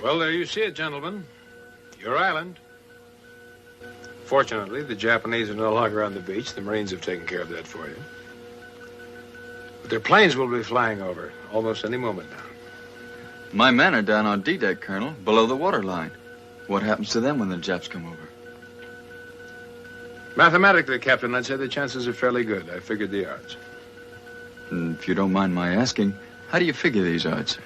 Well, there you see it, gentlemen. Your island. Fortunately, the Japanese are no longer on the beach. The Marines have taken care of that for you. But their planes will be flying over almost any moment now. My men are down on D-deck, Colonel, below the waterline. What happens to them when the Japs come over? Mathematically, Captain, I'd say the chances are fairly good. I figured the odds. And if you don't mind my asking, how do you figure these odds?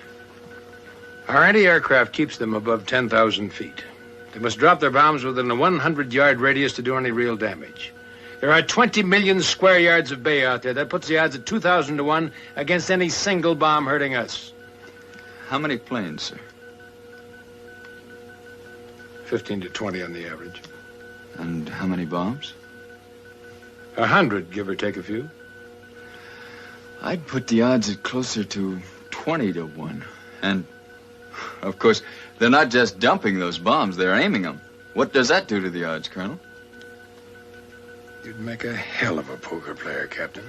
Our anti-aircraft keeps them above 10,000 feet. They must drop their bombs within a 100-yard radius to do any real damage. There are 20 million square yards of bay out there. That puts the odds at 2,000 to 1 against any single bomb hurting us. How many planes, sir? 15 to 20 on the average. And how many bombs? 100, give or take a few. I'd put the odds at closer to 20 to 1. And, of course, they're not just dumping those bombs, they're aiming them. What does that do to the odds, Colonel? You'd make a hell of a poker player, Captain.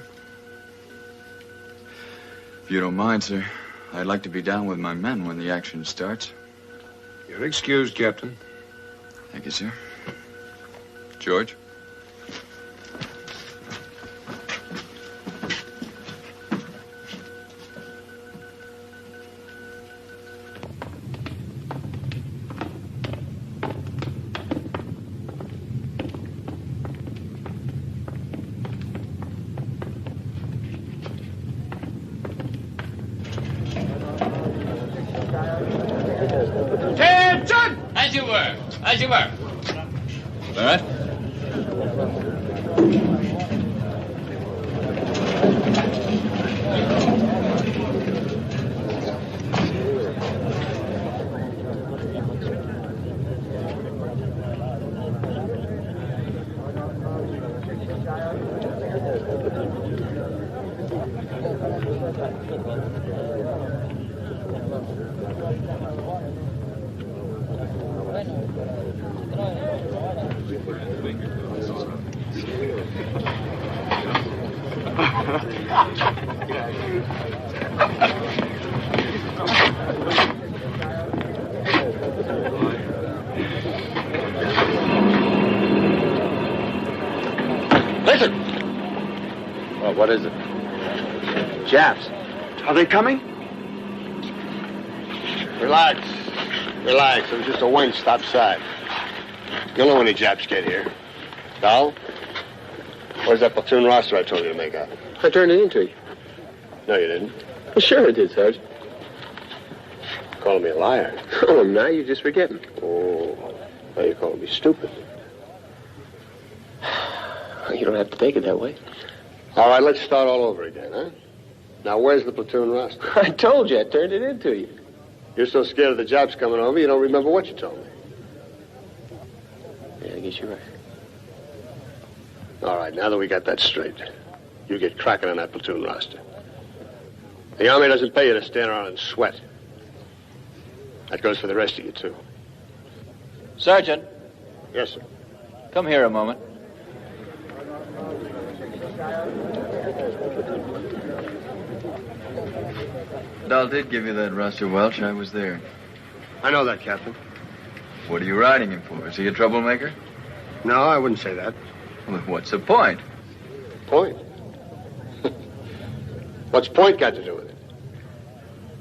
If you don't mind, sir, I'd like to be down with my men when the action starts. You're excused, Captain. Thank you, sir. George? Attention! As you were. As you were. All right. Listen! Well, what is it? Japs. Are they coming? Relax. Relax. It was just a wind. Stop side. You'll know when the Japs get here. Dal? Where's that platoon roster I told you to make out? I turned it into you. No, you didn't. Well, sure I did, Sergeant. Calling me a liar. Oh, now you're just forgetting. Oh, now you're calling me stupid. You don't have to take it that way. All right, let's start all over again, huh? Now, where's the platoon roster? I told you I turned it into you. You're so scared of the Japs coming over, you don't remember what you told me. Yeah, I guess you're right. All right, now that we got that straight, you get cracking on that platoon roster. The Army doesn't pay you to stand around and sweat. That goes for the rest of you, too. Sergeant, Yes, sir. come here a moment. Dahl did give you that roster, Welch. I was there. I know that, Captain. What are you riding him for? Is he a troublemaker? No, I wouldn't say that. Well, what's the point? Point? What's point got to do with it?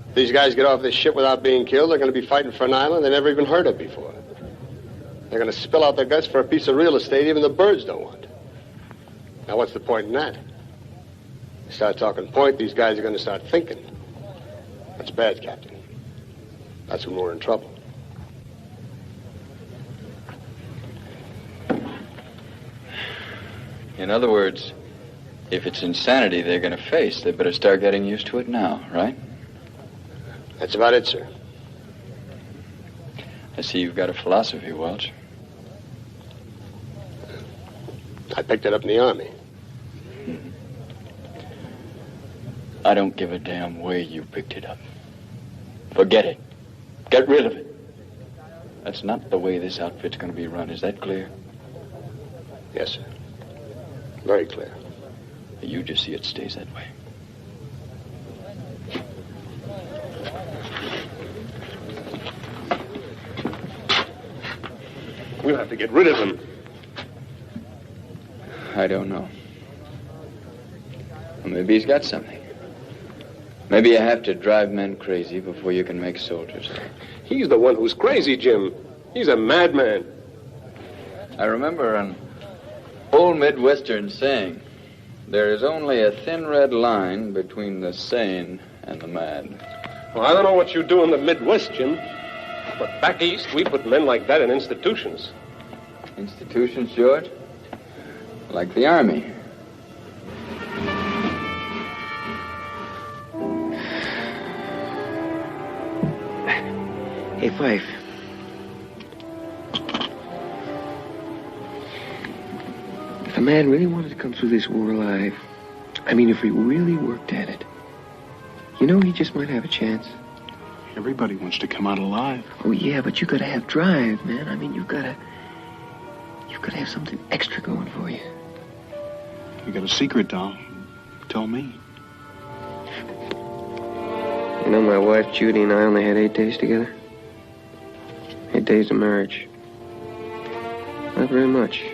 If these guys get off this ship without being killed, they're going to be fighting for an island they never even heard of before. They're going to spill out their guts for a piece of real estate even the birds don't want. Now, what's the point in that? You start talking point, these guys are going to start thinking. That's bad, Captain. That's when we're in trouble. In other words, if it's insanity they're going to face, they better start getting used to it now, right? That's about it, sir. I see you've got a philosophy, Welch. I picked it up in the Army. I don't give a damn where you picked it up. Forget it. Get rid of it. That's not the way this outfit's going to be run. Is that clear? Yes, sir. Very clear. You just see it stays that way. We'll have to get rid of him. I don't know. Well, maybe he's got something. Maybe you have to drive men crazy before you can make soldiers. He's the one who's crazy, Jim. He's a madman. I remember an old Midwestern saying, there is only a thin red line between the sane and the mad. Well, I don't know what you do in the Midwest, Jim, but back east, we put men like that in institutions. Institutions, George? Like the Army. Hey, Fife. If a man really wanted to come through this war alive, I mean, if he really worked at it, you know, he just might have a chance. Everybody wants to come out alive. Oh, yeah, but you gotta have drive, man. I mean, you've gotta have something extra going for you. You got a secret, doll? Tell me. You know, my wife, Judy, and I only had 8 days together. 8 days of marriage. Not very much.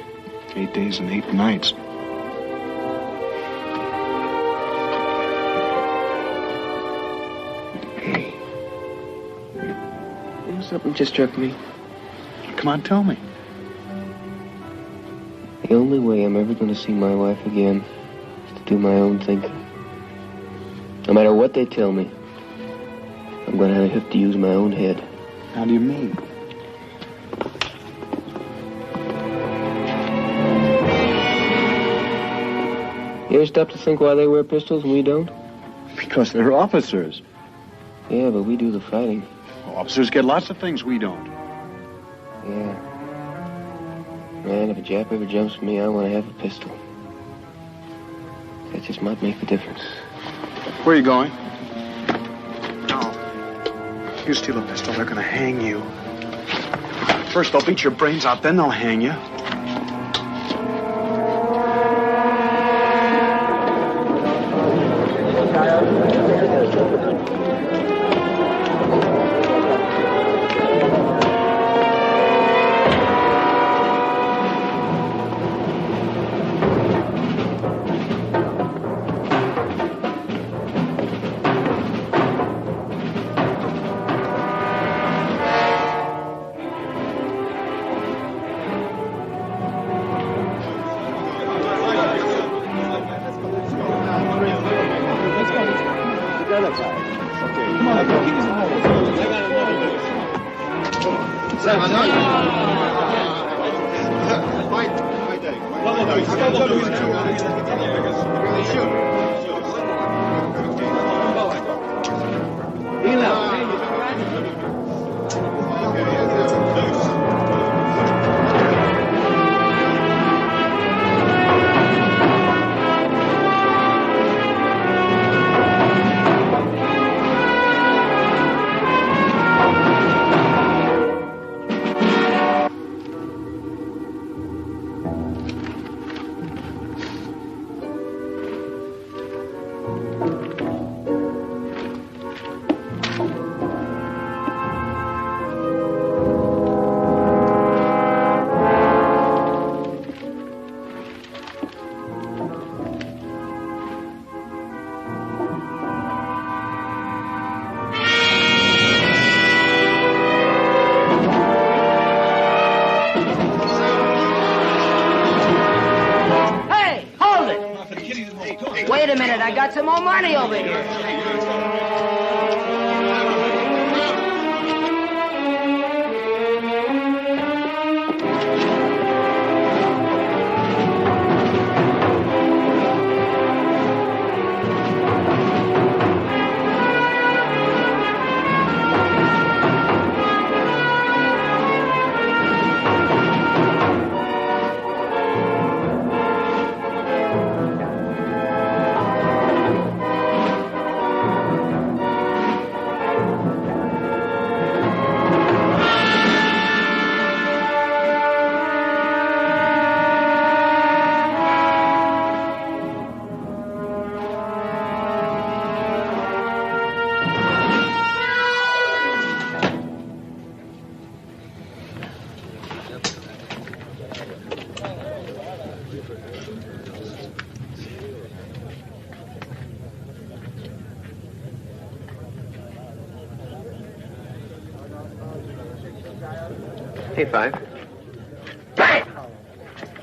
8 days and 8 nights. Hey. You know, something just struck me. Come on, tell me. The only way I'm ever going to see my wife again is to do my own thinking. No matter what they tell me, I'm going to have to use my own head. How do you mean? You ever stop to think why they wear pistols and we don't? Because they're officers. Yeah, but we do the fighting. Well, officers get lots of things we don't. Yeah. Man, if a Jap ever jumps for me, I want to have a pistol. That just might make the difference. Where are you going? No. If you steal a pistol, they're going to hang you. First, they'll beat your brains out, then they'll hang you. Wait a minute, I got some more money over here. Hey, 5. Bang!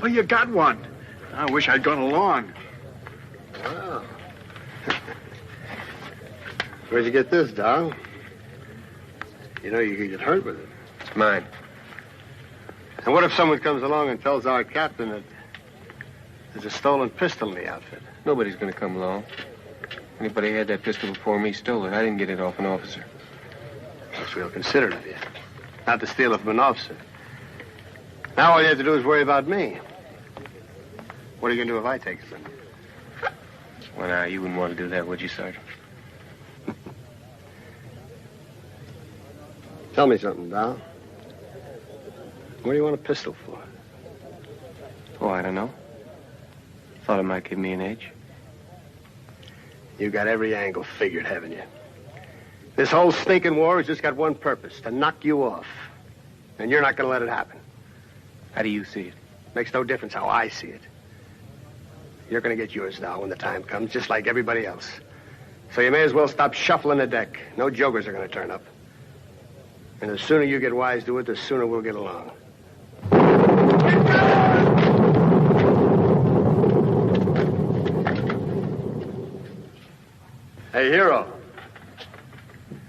Well, you got one. I wish I'd gone along. Wow. Where'd you get this, Dow? You know you could get hurt with it. It's mine. And what if someone comes along and tells our captain that there's a stolen pistol in the outfit? Nobody's gonna come along. Anybody had that pistol before me stole it. I didn't get it off an officer. That's real considerate of you. Not to steal it from an officer. Now all you have to do is worry about me. What are you gonna do if I take it from you? Well, now, you wouldn't want to do that, would you, Sergeant? Tell me something, Dow. What do you want a pistol for? Oh, I don't know. Thought it might give me an edge. You got every angle figured, haven't you? This whole stinking war has just got one purpose, to knock you off. And you're not gonna let it happen. How do you see it? Makes no difference how I see it. You're gonna get yours, Dow, when the time comes, just like everybody else. So you may as well stop shuffling the deck. No jokers are gonna turn up. And the sooner you get wise to it, the sooner we'll get along. Hey, Hero.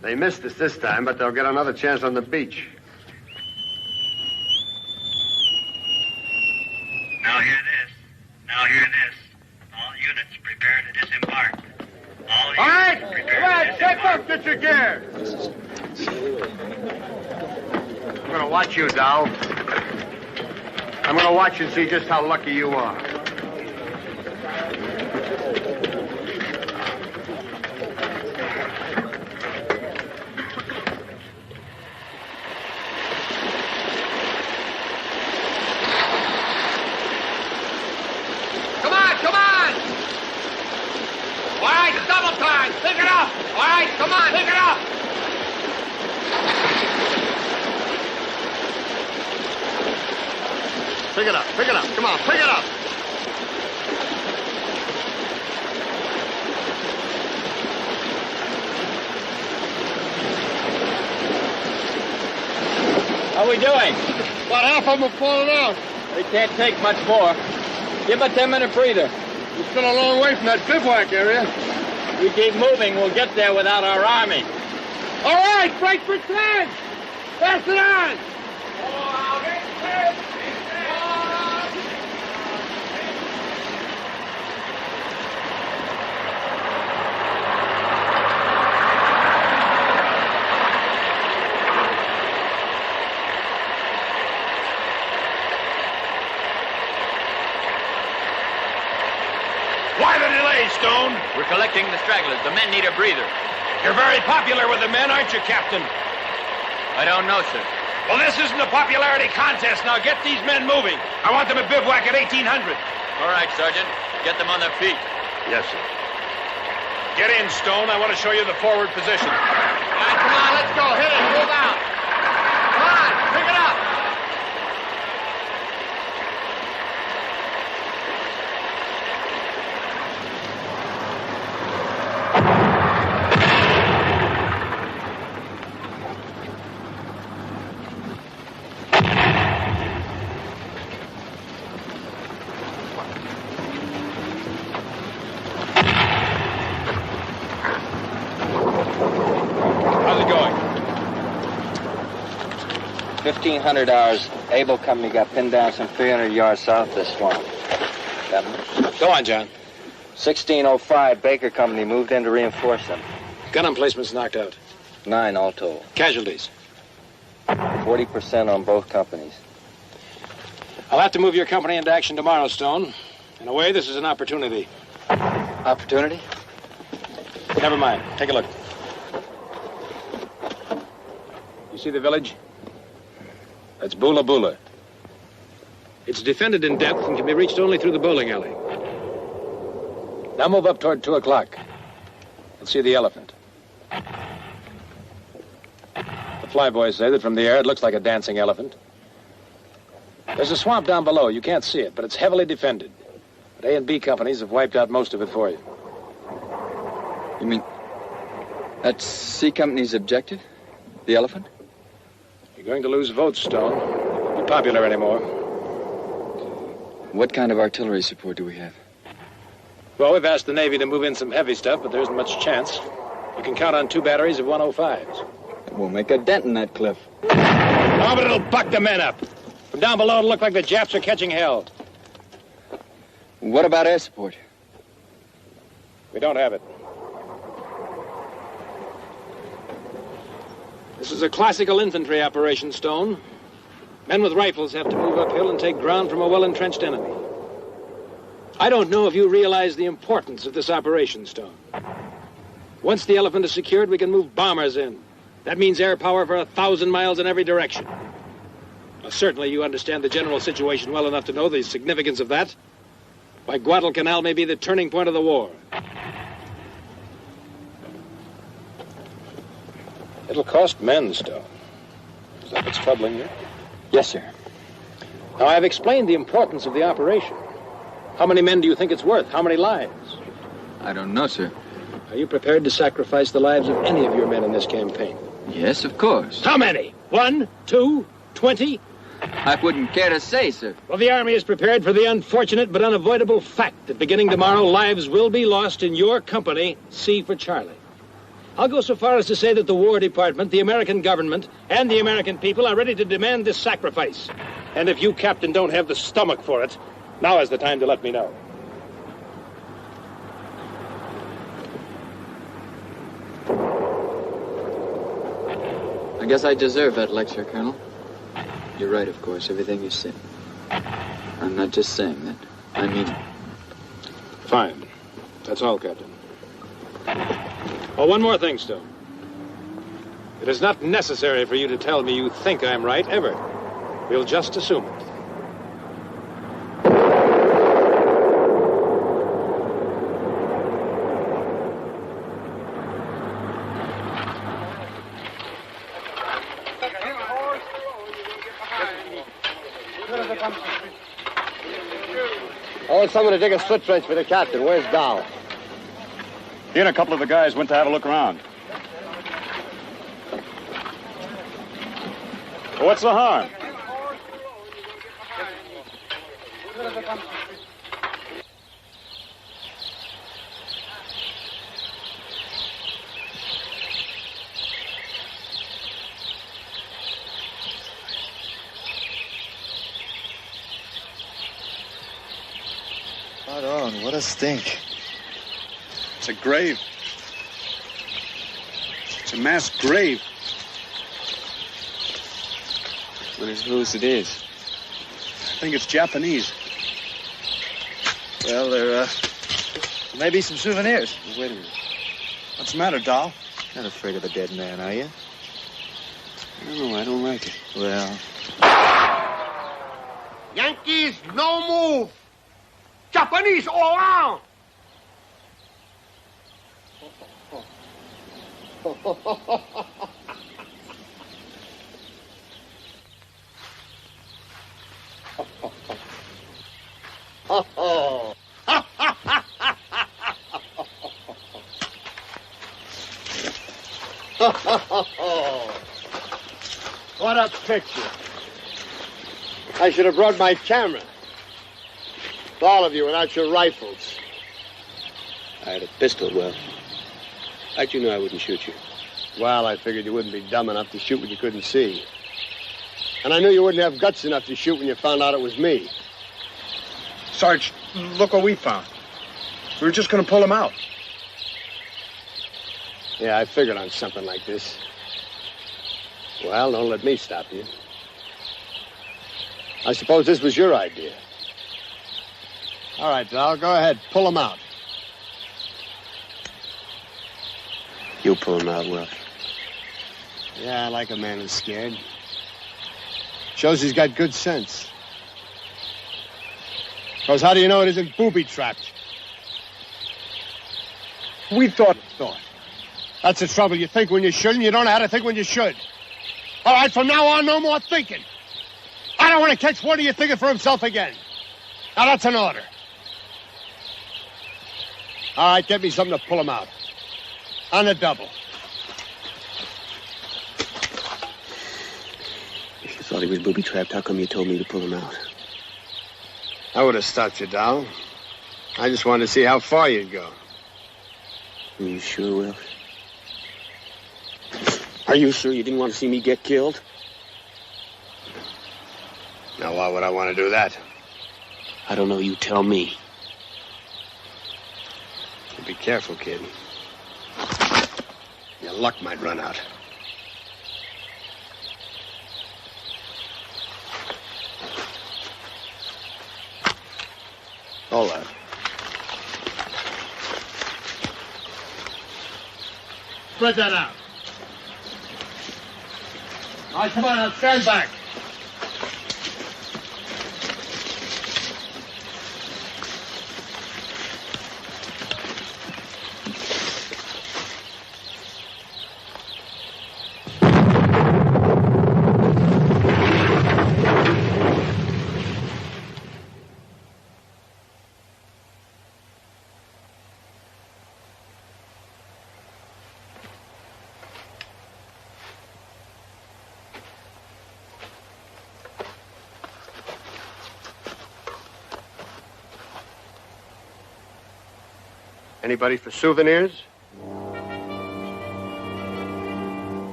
They missed us this time, but they'll get another chance on the beach. Now hear this. Now hear this. All units prepare to disembark. All right, units prepare to check disembark. up, get your gear. I'm gonna watch you, Dow. I'm gonna watch and see just how lucky you are. Come on, come on! All right, double time. Pick it up. All right, come on, pick it up. Pick it up, pick it up. Come on, pick it up. How we doing? About half of them have fallen out. We can't take much more. Give a 10-minute breather. We're still a long way from that bivouac area. We keep moving, we'll get there without our army. All right, break for 10. Pass it on. Why the delay, Stone? We're collecting the stragglers. The men need a breather. You're very popular with the men, aren't you, Captain? I don't know, sir. Well, this isn't a popularity contest. Now get these men moving. I want them at bivouac at 1800. All right, Sergeant. Get them on their feet. Yes, sir. Get in, Stone. I want to show you the forward position. All right, come on, let's go. Hit it. Move out. Come on, pick it up. How's it going? 1,500 hours. Able Company got pinned down some 300 yards south of the swamp. Go on, John. 1605, Baker Company moved in to reinforce them. Gun emplacements knocked out. 9 all told. Casualties. 40% on both companies. I'll have to move your company into action tomorrow, Stone. In a way, this is an opportunity. Opportunity? Never mind. Take a look. You see the village? That's Bula Bula. It's defended in depth and can be reached only through the bowling alley. Now move up toward 2 o'clock. You'll see the elephant. The flyboys say that from the air it looks like a dancing elephant. There's a swamp down below. You can't see it, but it's heavily defended. But A and B companies have wiped out most of it for you. You mean that's C Company's objective? The elephant? You're going to lose votes, Stone. isn't popular anymore. What kind of artillery support do we have? Well, we've asked the Navy to move in some heavy stuff, but there isn't much chance. You can count on 2 batteries of 105s. We'll make a dent in that cliff. Oh, but it'll buck the men up. From down below, it'll look like the Japs are catching hell. What about air support? We don't have it. This is a classical infantry operation, Stone. Men with rifles have to move uphill and take ground from a well-entrenched enemy. I don't know if you realize the importance of this operation, Stone. Once the elephant is secured, we can move bombers in. That means air power for 1,000 miles in every direction. Now, certainly you understand the general situation well enough to know the significance of that. Why, Guadalcanal may be the turning point of the war. It'll cost men, Stone. Is that what's troubling you? Yes, sir. Now, I've explained the importance of the operation. How many men do you think it's worth? How many lives? I don't know, sir. Are you prepared to sacrifice the lives of any of your men in this campaign? Yes, of course. How many? 1, 2, 20? I wouldn't care to say, sir. Well, the Army is prepared for the unfortunate but unavoidable fact that beginning tomorrow, lives will be lost in your company, C for Charlie. I'll go so far as to say that the War Department, the American government, and the American people are ready to demand this sacrifice. And if you, Captain, don't have the stomach for it, now is the time to let me know. I guess I deserve that lecture, Colonel. You're right, of course, everything you said. I'm not just saying that. I mean it. Fine. That's all, Captain. Oh, one more thing, Stone. It is not necessary for you to tell me you think I'm right, ever. We'll just assume it. I want someone to dig a slit trench for the captain. Where's Dow? He and a couple of the guys went to have a look around. What's the harm? Right on, what a stink. It's a grave. It's a mass grave. Whose it is? I think it's Japanese. Well, there may be some souvenirs. Wait a minute. What's the matter, Doll? Not afraid of a dead man, are you? I don't know. I don't like it. Well... Yankees, no move. Japanese all around. What a picture. I should have brought my camera. All of you without your rifles. I had a pistol, well. How'd you know I wouldn't shoot you? Well, I figured you wouldn't be dumb enough to shoot what you couldn't see. And I knew you wouldn't have guts enough to shoot when you found out it was me. Sarge, look what we found. We were just going to pull him out. Yeah, I figured on something like this. Well, don't let me stop you. I suppose this was your idea. All right, Val, go ahead. Pull him out. You pull him out, Will. Yeah, I like a man who's scared. Shows he's got good sense. Because how do you know it isn't booby-trapped? We thought. That's the trouble. You think when you shouldn't, you don't know how to think when you should. All right, from now on, no more thinking. I don't want to catch one of you thinking for himself again. Now, that's an order. All right, get me something to pull him out. On the double. thought he was booby-trapped. How come you told me to pull him out? I would have stopped you, Dal. I just wanted to see how far you'd go. Are you sure, Will? Are you sure you didn't want to see me get killed? Now, why would I want to do that? I don't know. You tell me. Be careful, kid. Your luck might run out. Hold on. Spread that out. All right, come on, now stand back. Anybody for souvenirs?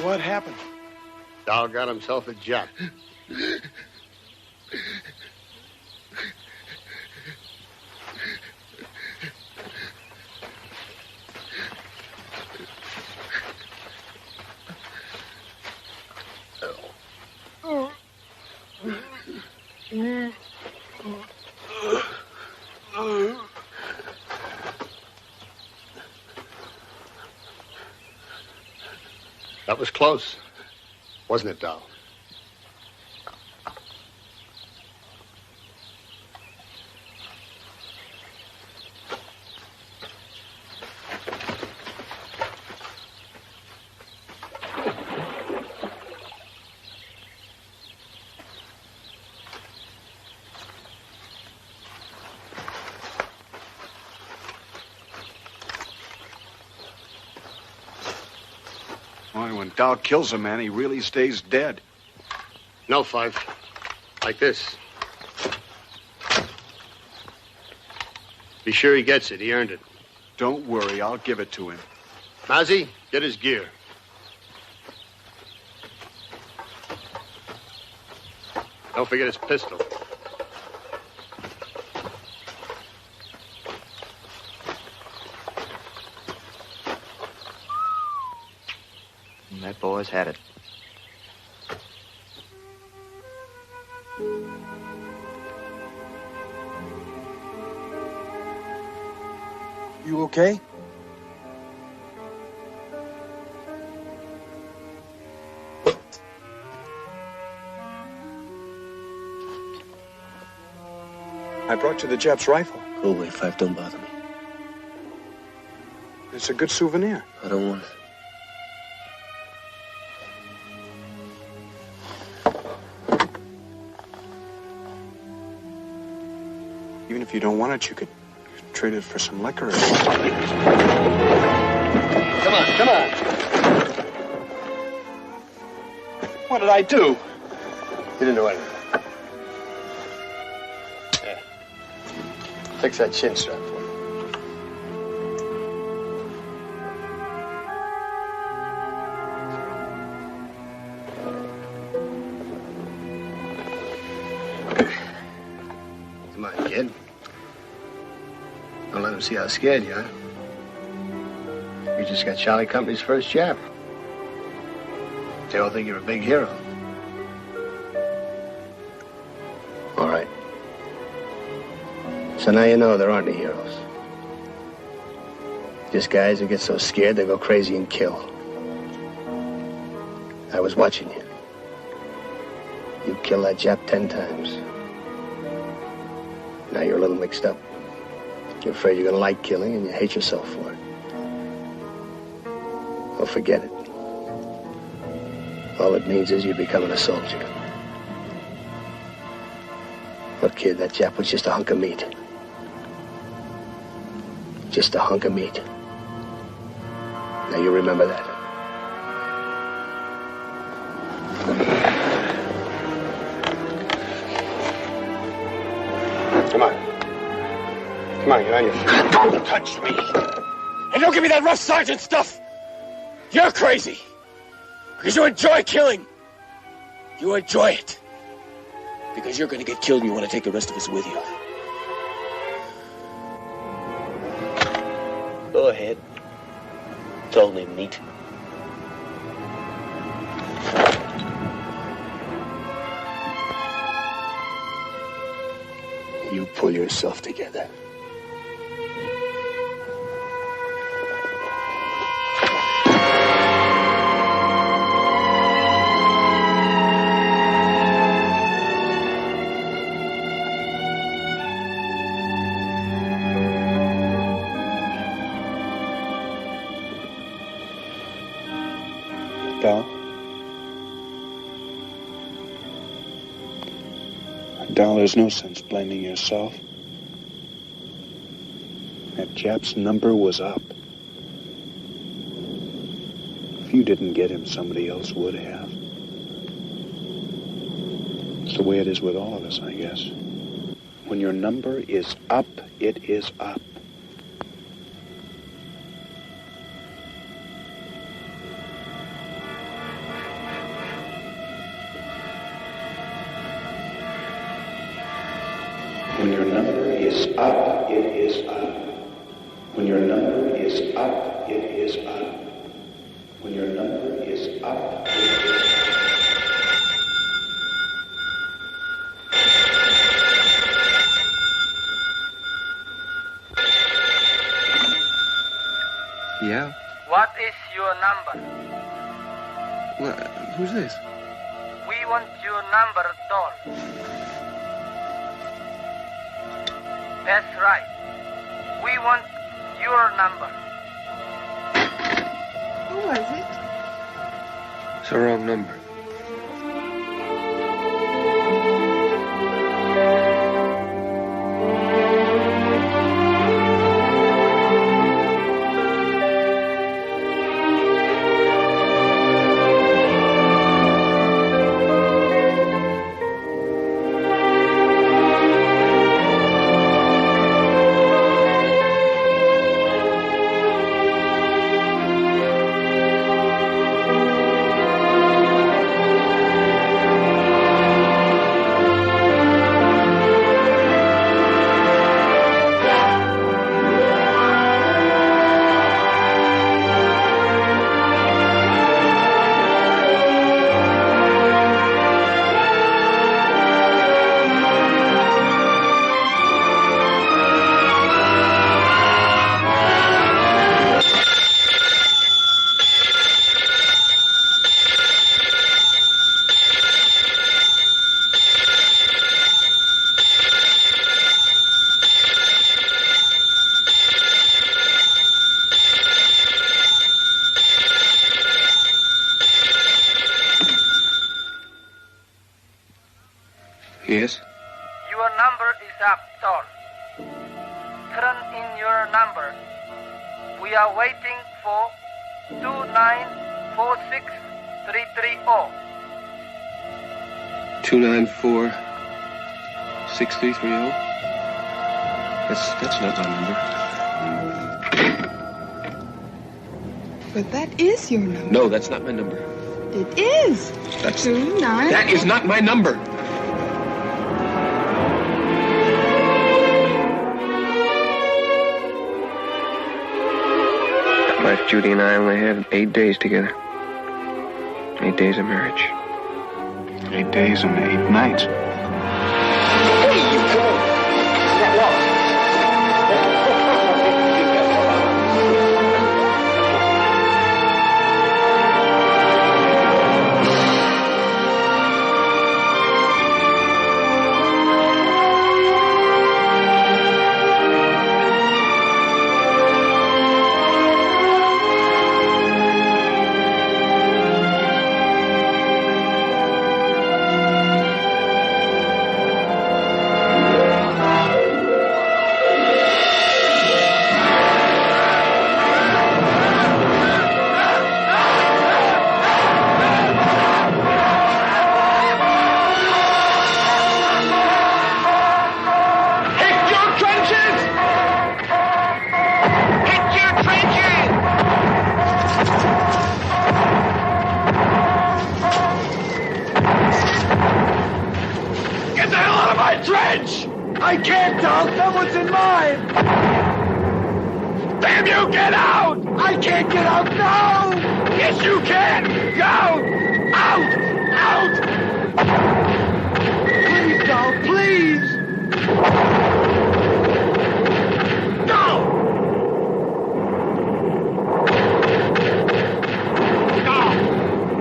What happened? Dal got himself a jack. That was close, wasn't it, Dal? When Dal kills a man, he really stays dead. No, Fife. Like this. Be sure he gets it. He earned it. Don't worry. I'll give it to him. Mazzy, get his gear. Don't forget his pistol. boys had it. You okay? I brought you the Jap's rifle. Go away, Fife. Don't bother me. It's a good souvenir. I don't want it. Even if you don't want it, you could trade it for some liquor. Come on, come on. What did I do? You didn't do anything. Yeah. Fix that chin strap for me. Come on, kid. Don't let them see how scared you are. You just got Charlie Company's first Jap. They all think you're a big hero. All right. So now you know there aren't any heroes. Just guys who get so scared they go crazy and kill. I was watching you. You killed that Jap 10 times. Now you're a little mixed up. You're afraid you're gonna like killing and you hate yourself for it. Well, forget it. All it means is you're becoming a soldier. Look, kid, that Jap was just a hunk of meat. Just a hunk of meat. Now you remember that. Come on. Come on, get on your feet. Don't touch me. And don't give me that rough sergeant stuff. You're crazy. Because you enjoy killing. You enjoy it. Because you're going to get killed and you want to take the rest of us with you. Go ahead. It's only meat. You pull yourself together. Dal, there's no sense blaming yourself. That Jap's number was up. If you didn't get him, somebody else would have. It's the way it is with all of us, I guess. When your number is up, it is up. When your number is up, it is up. When your number is up, it is up. When your number is up, it is up. Yeah? What is your number? Well, who's this? We want your number, doll. That's right. We want your number. Who was it? It's the wrong number. Yes? Your number is up, Tall. Turn in your number. We are waiting for 2946330. 294-6330? That's not my number. But that is your number. No, that's not my number. It is. That's 29. That is not my number. Wife Judy and I only had 8 days together. 8 days of marriage. 8 days and 8 nights. Hey, you fool! I can't tell. Someone's in mine. Damn you, get out! I can't get out now! Yes, you can! Go! Out! Out! Please, Dal, please! Go! Go!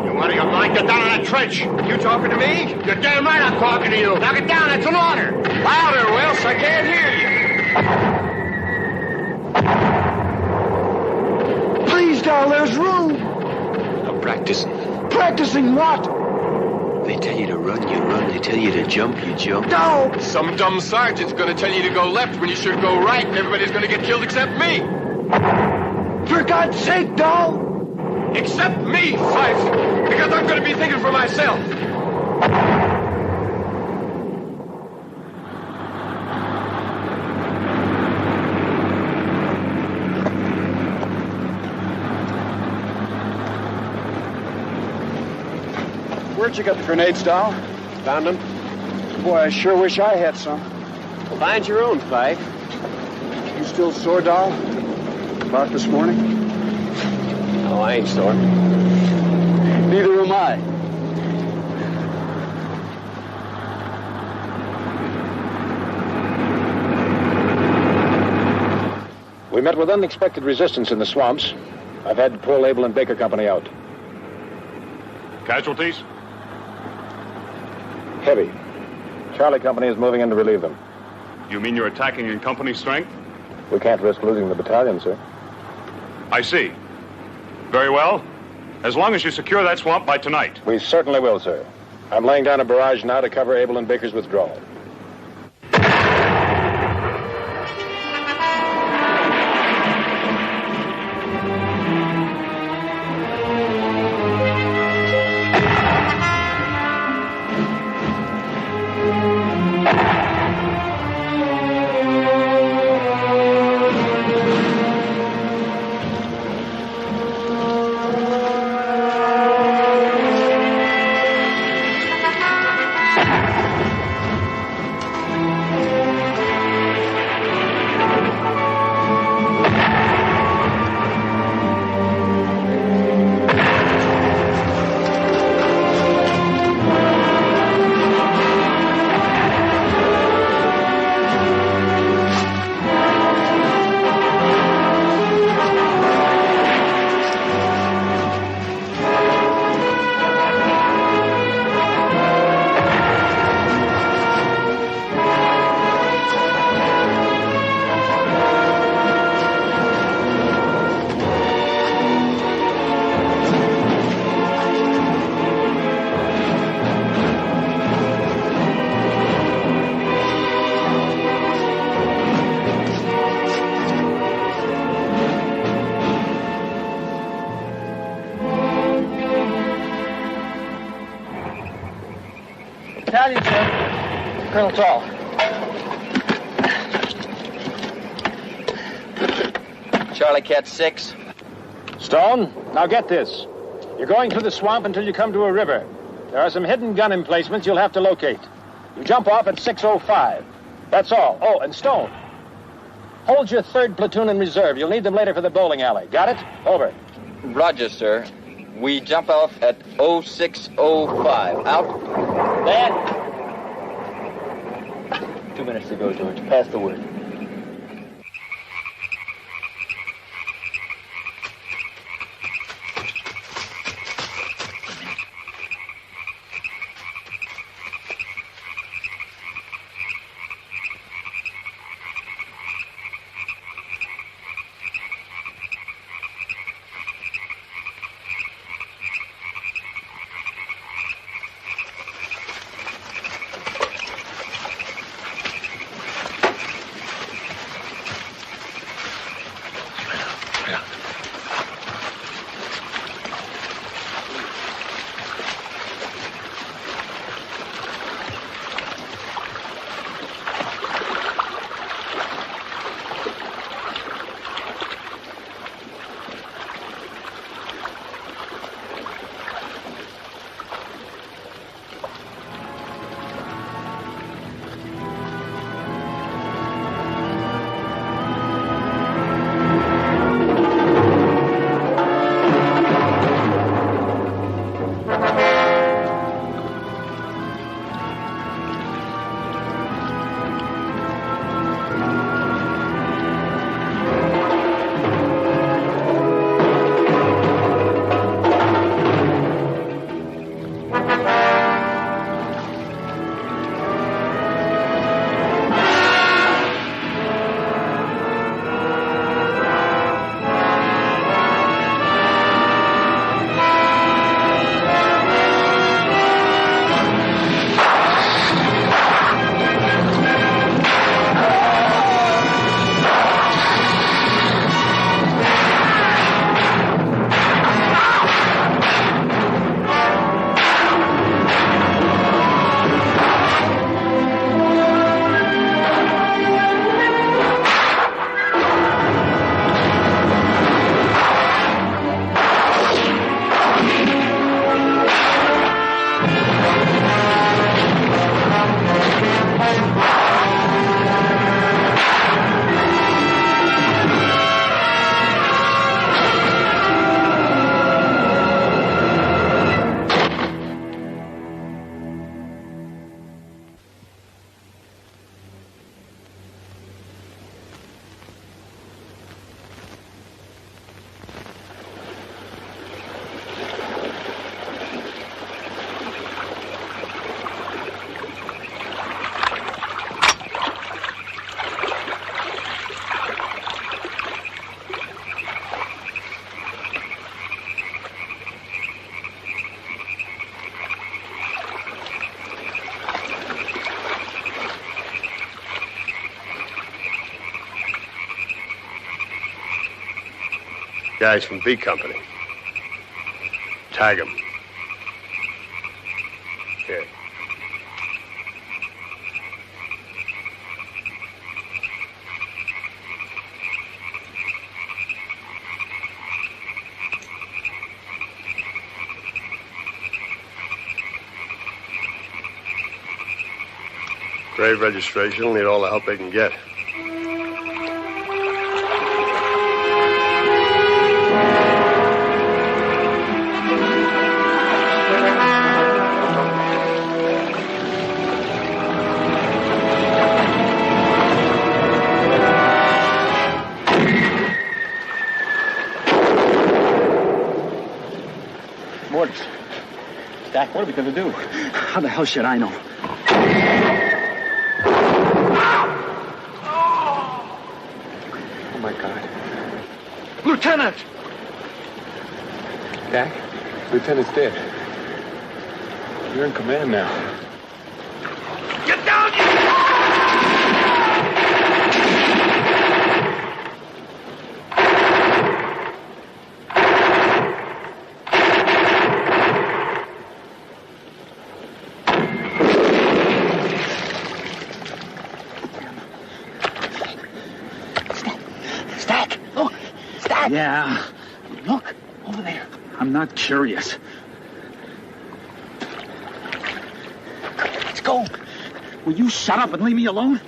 You want to get locked down in that trench? You talking to me? You're damn right I'm talking to you. Knock it down, that's an order. Louder, Wills, I can't hear you. Please, Dal, there's room. I'm practicing. Practicing what? They tell you to run, you run. They tell you to jump, you jump. No! Some dumb sergeant's gonna tell you to go left when you should go right, and everybody's gonna get killed except me. For God's sake, Dal! Except me, Fife, because I'm gonna be thinking for myself. Where'd you get the grenades, Dal? Found them. Boy, I sure wish I had some. Find your own, Fife. You still sore, Dal? About this morning? No, I ain't sore. Neither am I. We met with unexpected resistance in the swamps. I've had to pull Abel and Baker Company out. Casualties? Heavy. Charlie Company is moving in to relieve them. You mean you're attacking in company strength? We can't risk losing the battalion, sir. I see. Very well. As long as you secure that swamp by tonight. We certainly will, sir. I'm laying down a barrage now to cover Abel and Baker's withdrawal. battalion, sir. Colonel Tall. Charlie Cat 6. Stone, now get this. You're going through the swamp until you come to a river. There are some hidden gun emplacements you'll have to locate. You jump off at 6:05. That's all. Oh, and Stone, hold your 3rd platoon in reserve. You'll need them later for the bowling alley. Got it? Over. Roger, sir. We jump off at 06:05. Out. Dan. 2 minutes to go, George. Pass the word. Guys from B Company. Tag them. Here. Grave registration will need all the help they can get. What are we going to do? How the hell should I know? Oh, my God. Lieutenant! Dak, Lieutenant's dead. You're in command now. Get down, you... up! Yeah. Look, over there. I'm not curious. Let's go. Will you shut up and leave me alone?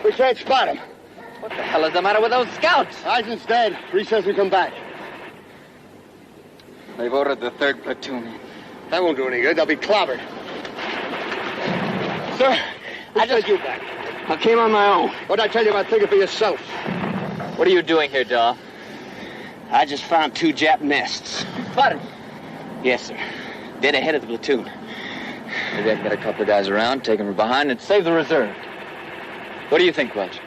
We can't spot him. What the hell is the matter with those scouts? Eisen's dead. Reese says we come back. They've ordered the 3rd platoon. That won't do any good. They'll be clobbered. Sir, I just you back. I came on my own. What'd I tell you about thinking for yourself? What are you doing here, Dahl? I just found 2 Jap nests. Spotted. Yes, sir. Dead ahead of the platoon. Maybe I can get a couple of guys around, take them from behind, and save the reserve. What do you think, Welch?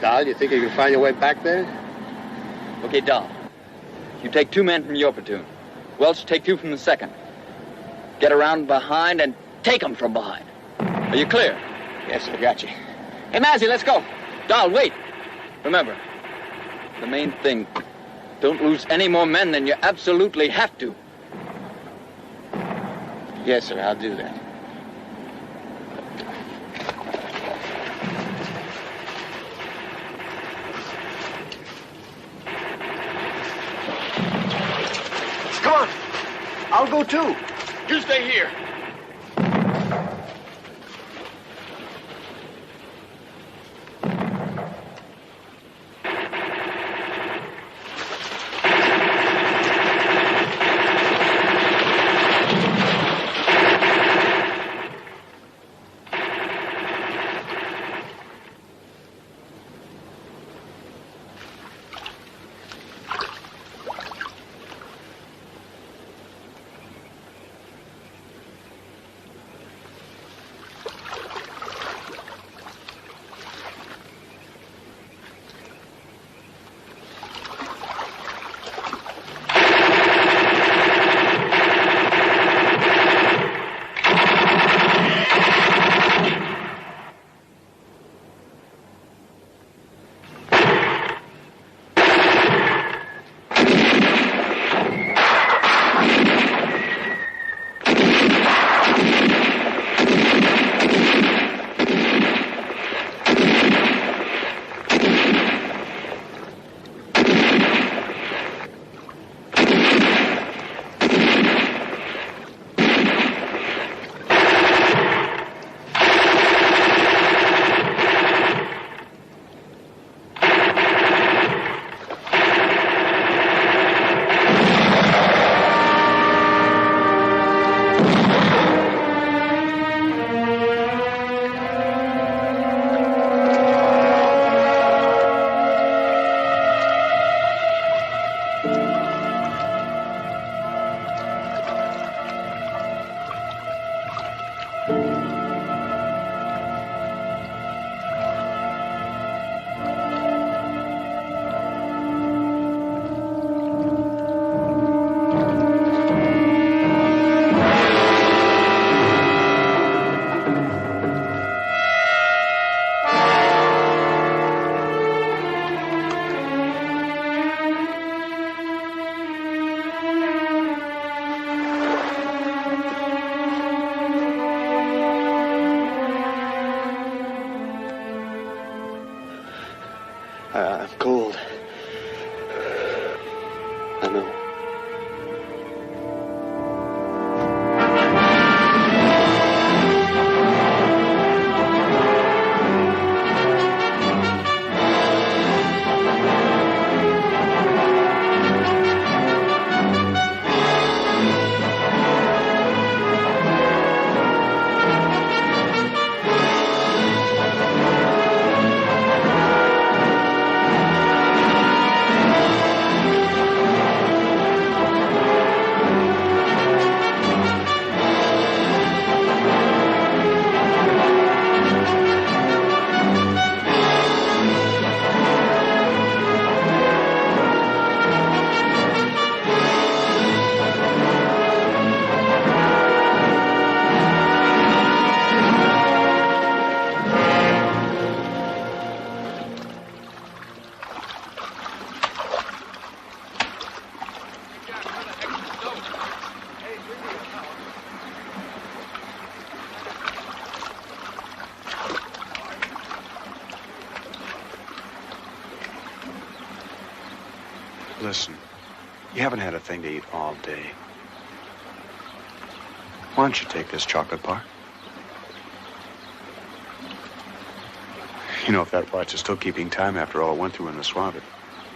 Dahl, you think you can find your way back there? Okay, Dahl. You take 2 men from your platoon. Welch, take 2 from the 2nd. Get around behind and take them from behind. Are you clear? Yes, sir. Got you. Hey, Mazzy, let's go. Dahl, wait. Remember, the main thing, don't lose any more men than you absolutely have to. Yes, sir. I'll do that. Come on. I'll go too. You stay here. Listen, you haven't had a thing to eat all day. Why don't you take this chocolate bar? You know, if that watch is still keeping time after all it went through in the swamp, it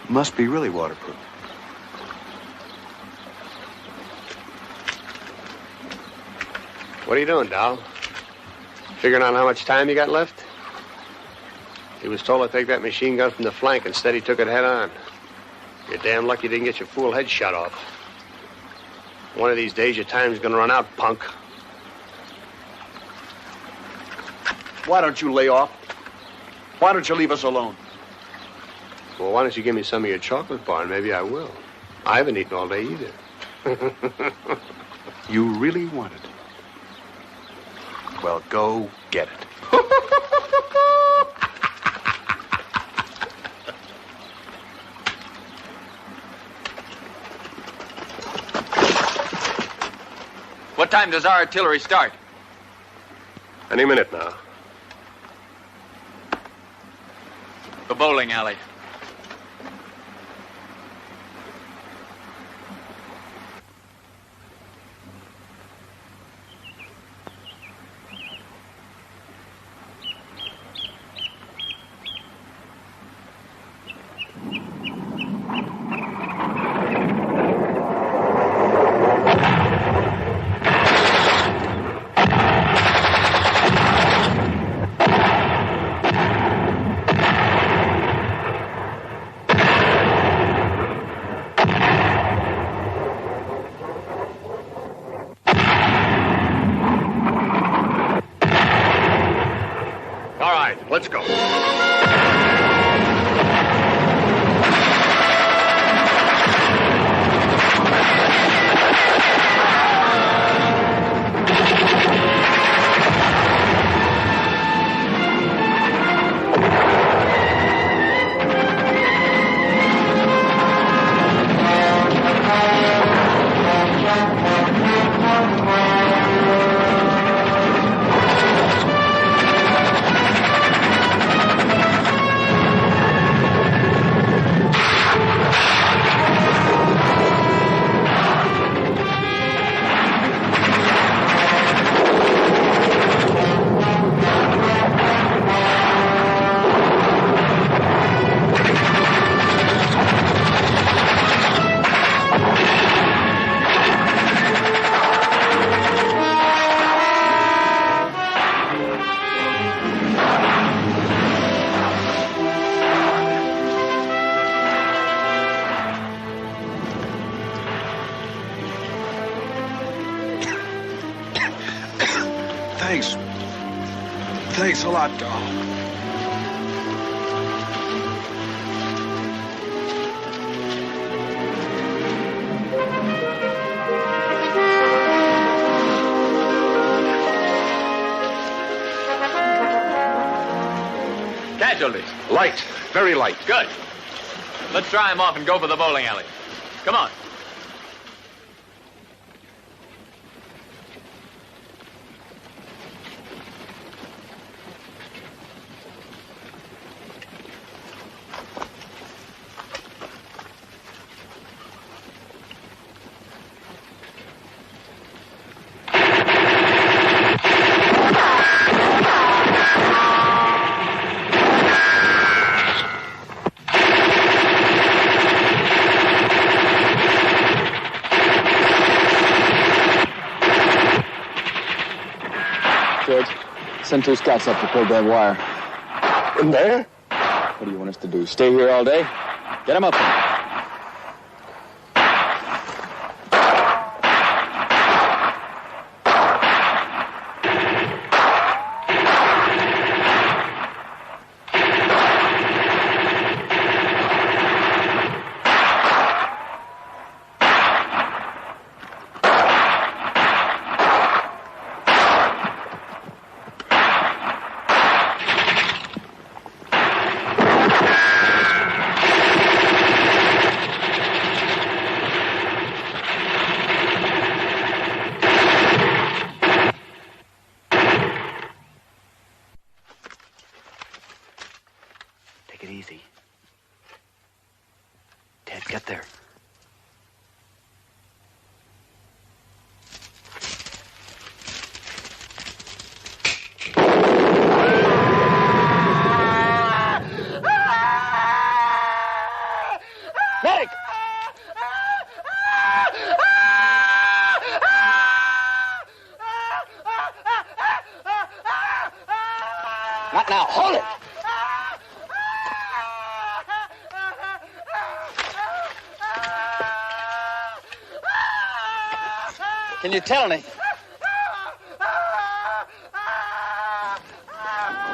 must be really waterproof. What are you doing, Dal? Figuring out how much time you got left? He was told to take that machine gun from the flank. Instead, he took it head on. You're damn lucky you didn't get your fool head shot off. One of these days, your time's gonna run out, punk. Why don't you lay off? Why don't you leave us alone? Well, why don't you give me some of your chocolate bar, and maybe I will. I haven't eaten all day either. You really want it? Well, go get it. What time does our artillery start? Any minute now. The bowling alley. Let's go. Thanks a lot, doll. Casualties. Light. Very light. Good. Let's dry him off and go for the bowling alley. Come on. Send 2 scouts up to pull that wire. In there? What do you want us to do? Stay here all day? Get them up there. Take it easy. Ted's Get there. Medic! Not now. Hold it! Can you tell anything?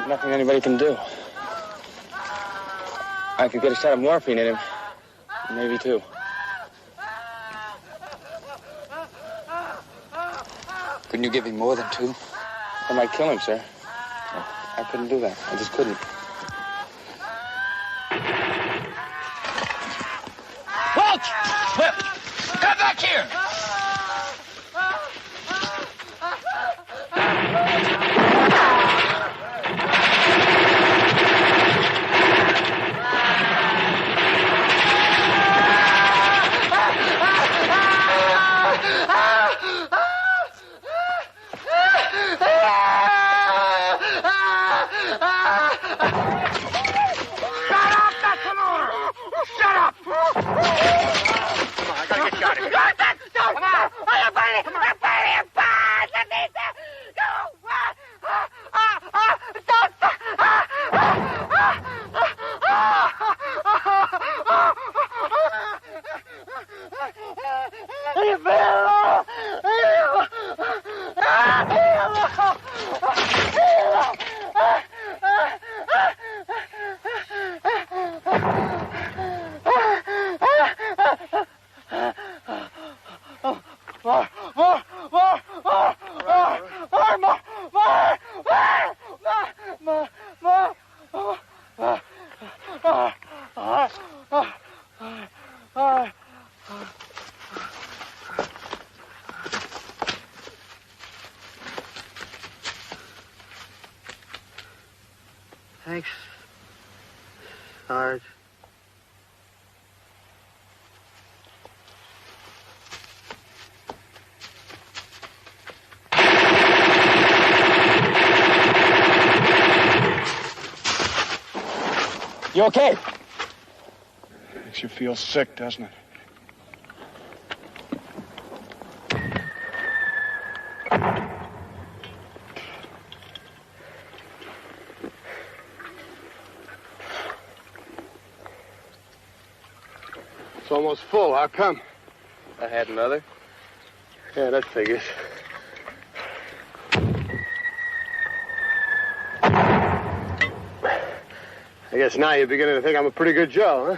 Nothing anybody can do. I could get a shot of morphine in him. Maybe two. Couldn't you give him more than two? I might kill him, sir. I couldn't do that. I just couldn't. Welch! Come back here! Thanks, Sarge. You okay? Makes you feel sick, doesn't it? It's almost full. How come? I had another. Yeah, that figures. I guess now you're beginning to think I'm a pretty good Joe, huh?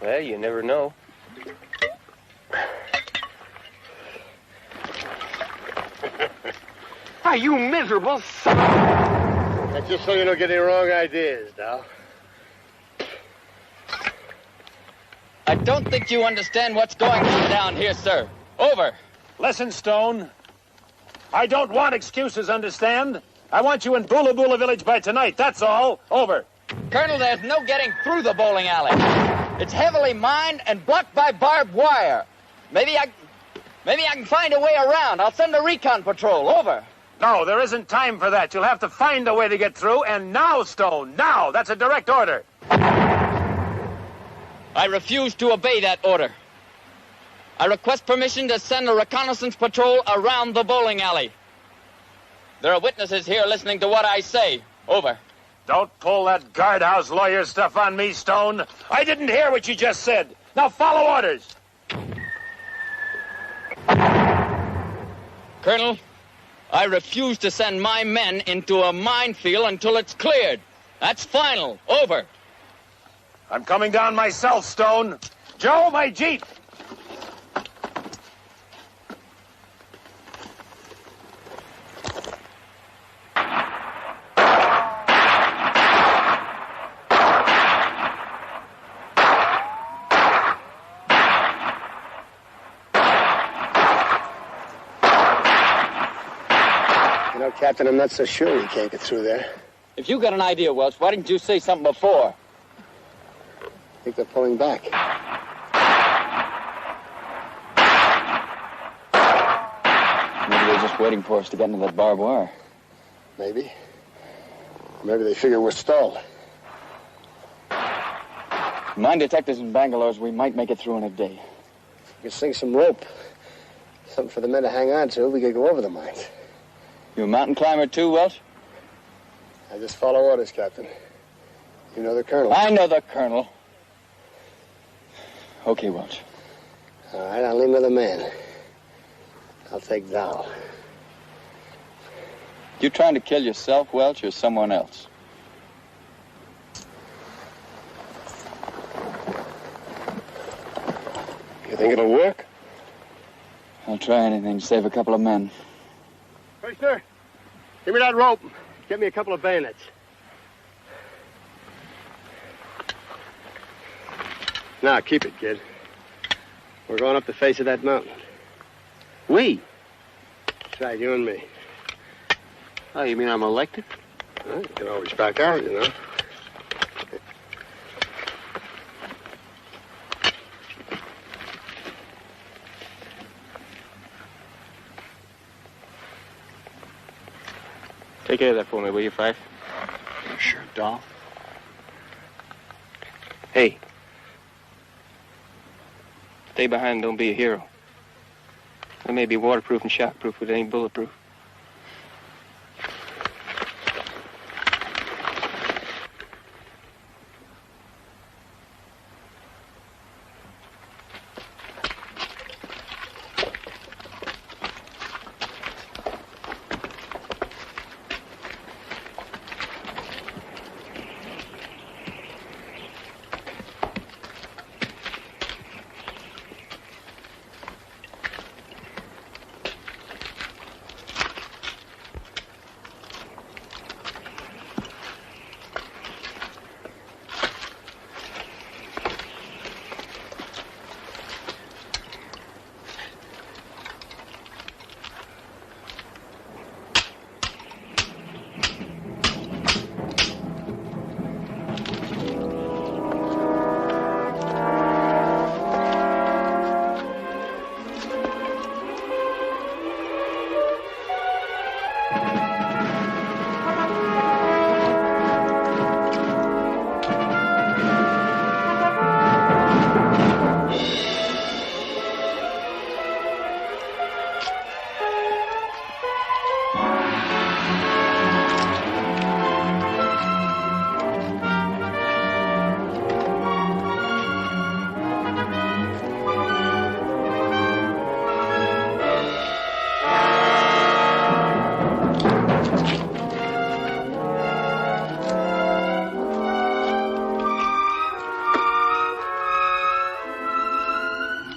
Well, you never know. Are you miserable son? That's just so you don't get any wrong ideas, Dal. I don't think you understand what's going on down here, sir. Over. Listen, Stone. I don't want excuses, understand? I want you in Bula Bula Village by tonight, that's all. Over. Colonel, there's no getting through the bowling alley. It's heavily mined and blocked by barbed wire. Maybe I can find a way around. I'll send a recon patrol. Over. No, there isn't time for that. You'll have to find a way to get through, and now, Stone, now. That's a direct order. I refuse to obey that order. I request permission to send a reconnaissance patrol around the bowling alley. There are witnesses here listening to what I say. Over. Don't pull that guardhouse lawyer stuff on me, Stone. I didn't hear what you just said. Now follow orders. Colonel, I refuse to send my men into a minefield until it's cleared. That's final. Over. I'm coming down myself, Stone. Joe, my Jeep. You know, Captain, I'm not so sure we can't get through there. If you got an idea, Welch, why didn't you say something before? I think they're pulling back. Maybe they're just waiting for us to get into that barbed wire. Maybe. Maybe they figure we're stalled. Mine detectors in Bangalore's, we might make it through in a day. We could sing some rope. Something for the men to hang on to. We could go over the mines. You a mountain climber too, Welch? I just follow orders, Captain. You know the colonel. I know the colonel. Okay, Welch. All right, I'll leave another man. I'll take Dow. You trying to kill yourself, Welch, or someone else? You think it'll work? I'll try anything to save a couple of men. Prisoner, give me that rope. Get me a couple of bayonets. Now, keep it, kid. We're going up the face of that mountain. We? That's right, you and me. Oh, you mean I'm elected? Well, you can always back out, you know. Take care of that for me, will you, Fife? Sure, doll. Hey. Stay behind and don't be a hero. It may be waterproof and shockproof, but it ain't bulletproof.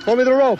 Pull me the rope.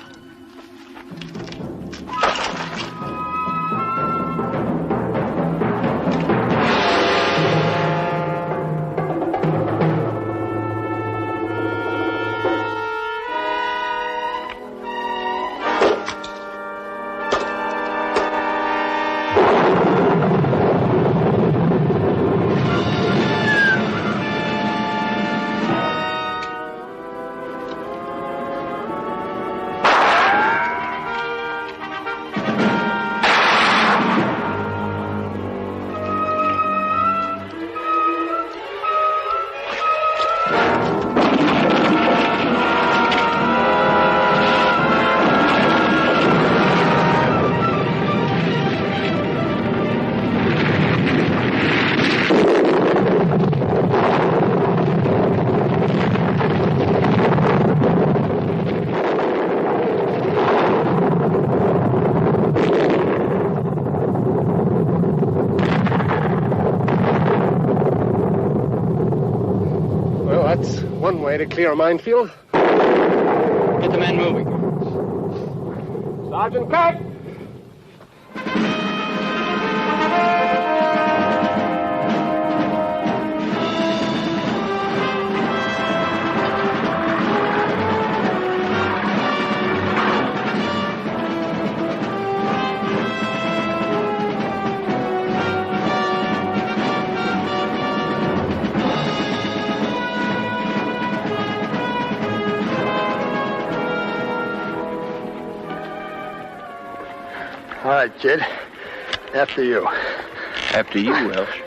One way to clear a minefield. Get the men moving. Sergeant Kirk! Kid, after you. After you, Welsh.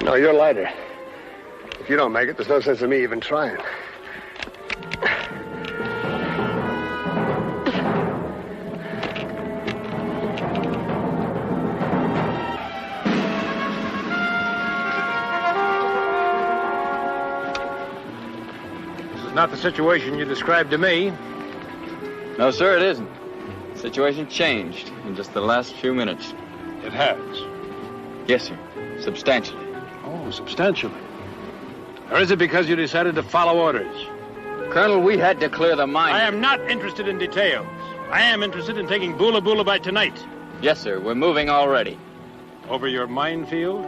No, you're lighter. If you don't make it, there's no sense in me even trying. This is not the situation you described to me. No, sir, it isn't. The situation changed in just the last few minutes. It has? Yes, sir. Substantially. Oh, substantially. Or is it because you decided to follow orders? Colonel, we had to clear the mine. I am not interested in details. I am interested in taking Bula Bula by tonight. Yes, sir. We're moving already. Over your minefield?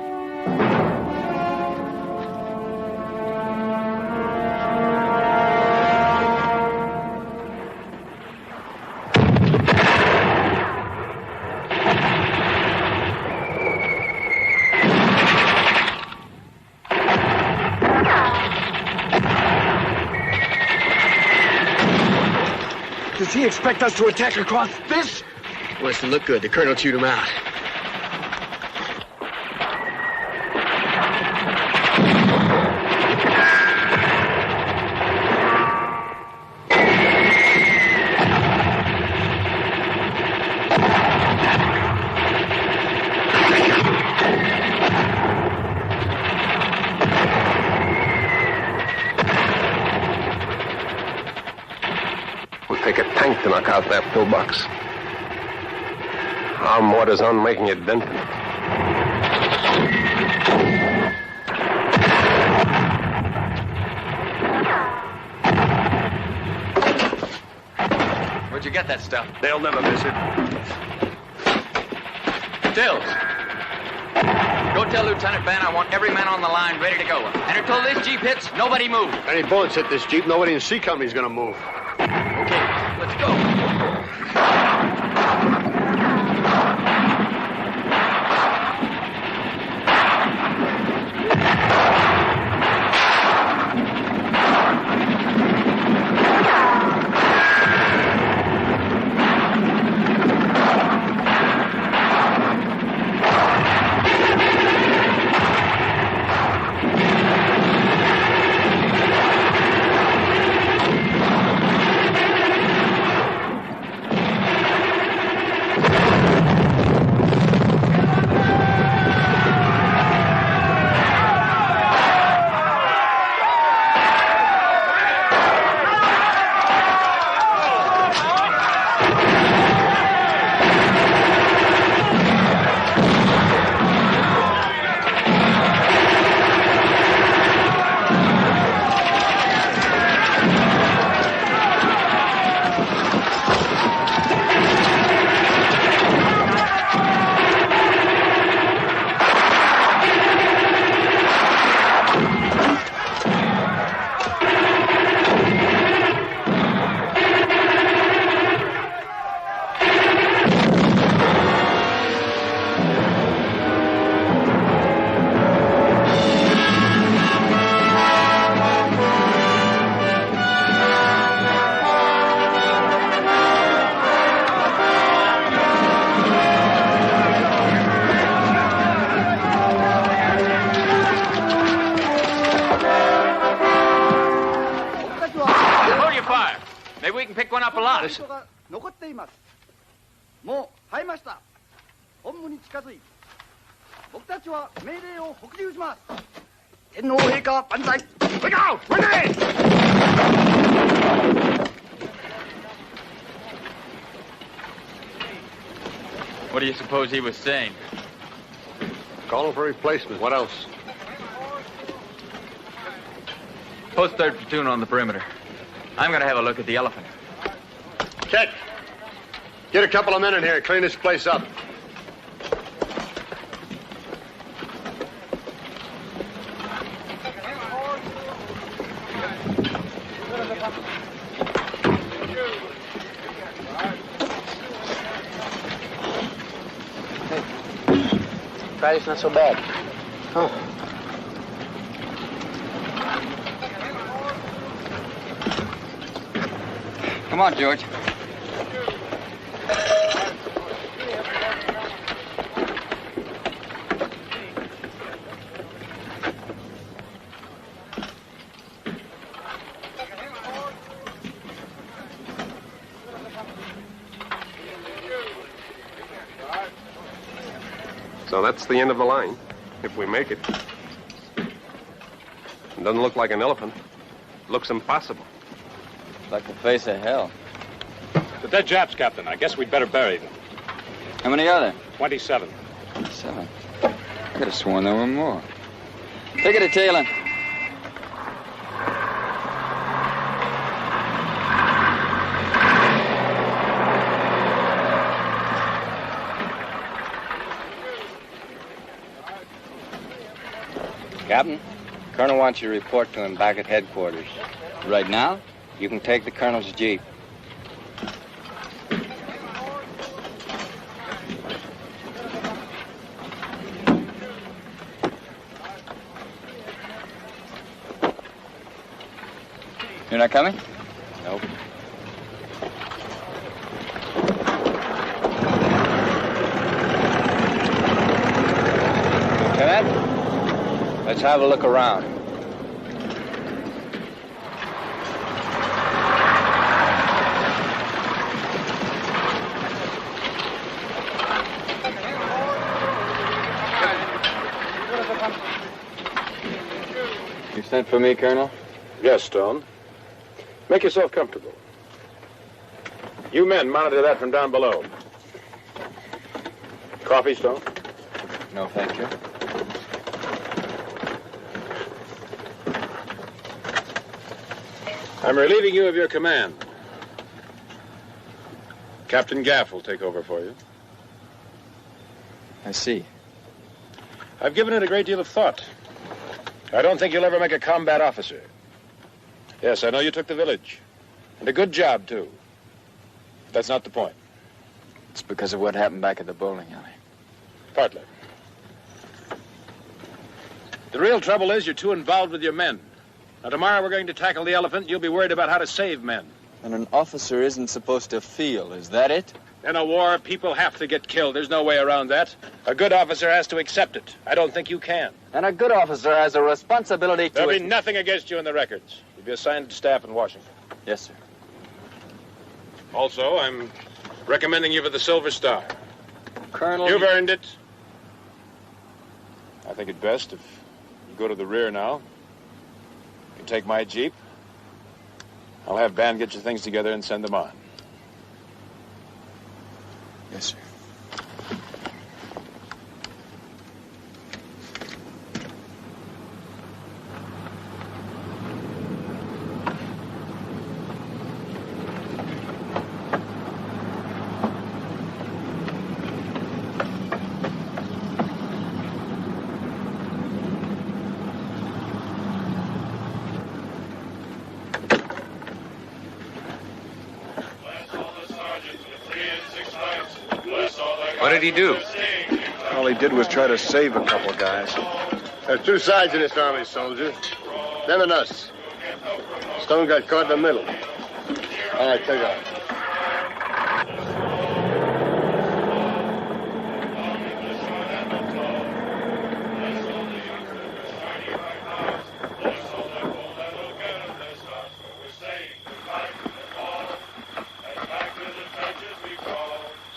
Does he expect us to attack across this? Wants to look good. The colonel chewed him out. We'll take a tank to knock out that pillbox. Our mortar's on making a dent in it. Where'd you get that stuff? They'll never miss it. Stills. Go tell Lieutenant Van I want every man on the line ready to go. And until this Jeep hits, nobody move. Any bullets hit this Jeep, nobody in C Company's gonna move. Okay, let's go. Maybe we can pick one up alive. 残っています。もう入りました。本部に近づい、僕たちは命令を北流します。天皇陛下万歳。Look out! Grenade! What do you suppose he was saying? Calling for replacement. What else? Post 3rd platoon on the perimeter. I'm going to have a look at the elephant. Keck, get a couple of men in here and clean this place up. Friday's not so bad. Oh. Come on, George. So that's the end of the line, if we make it. It doesn't look like an elephant. It looks impossible. Like the face of hell. The dead Japs, Captain. I guess we'd better bury them. How many are there? 27. 27? I could have sworn there were more. Take it to Taylor. Captain, Colonel wants you to report to him back at headquarters. Right now? You can take the Colonel's Jeep. You're not coming? Nope. Lieutenant, let's have a look around. You sent for me, Colonel? Yes, Stone. Make yourself comfortable. You men monitor that from down below. Coffee, Stone? No, thank you. I'm relieving you of your command. Captain Gaff will take over for you. I see. I've given it a great deal of thought. I don't think you'll ever make a combat officer. Yes, I know you took the village. And a good job, too. That's not the point. It's because of what happened back at the bowling alley. Partly. The real trouble is you're too involved with your men. Now, tomorrow we're going to tackle the elephant. You'll be worried about how to save men. And an officer isn't supposed to feel, is that it? In a war, people have to get killed. There's no way around that. A good officer has to accept it. I don't think you can. And a good officer has a responsibility to... There'll be nothing against you in the records. You'll be assigned to staff in Washington. Yes, sir. Also, I'm recommending you for the Silver Star. Colonel... You've earned it. I think it best if you go to the rear now. You can take my Jeep. I'll have Van get your things together and send them on. Yes, sir. What did he do? All he did was try to save a couple guys. There's two sides to this army, soldier. Them and us. Stone got caught in the middle. All right, take off.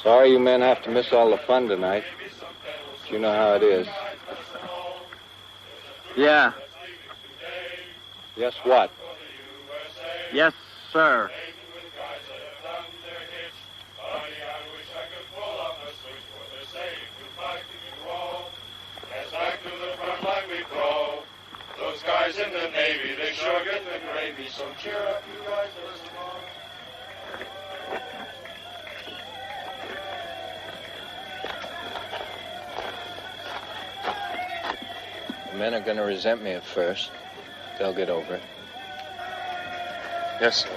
Sorry you men have to miss all the fun tonight. But you know how it is. Yeah. Yes, what? Yes, sir. Those guys in the Navy, they sure get the gravy, so cheer up, you guys. The men are going to resent me at first. They'll get over it. Yes, sir.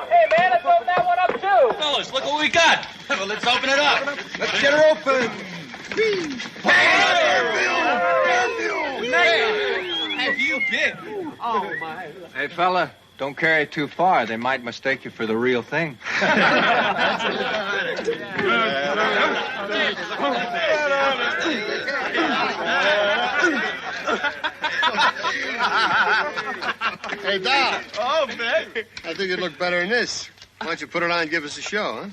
Hey, man, let's open that one up, too. Fellas, look what we got. Well, let's open it up. Let's get her open. Have you been? Oh, my. Hey, fella, don't carry it too far. They might mistake you for the real thing. Hey, Doc. Oh, man. I think you'd look better in this. Why don't you put it on and give us a show, huh?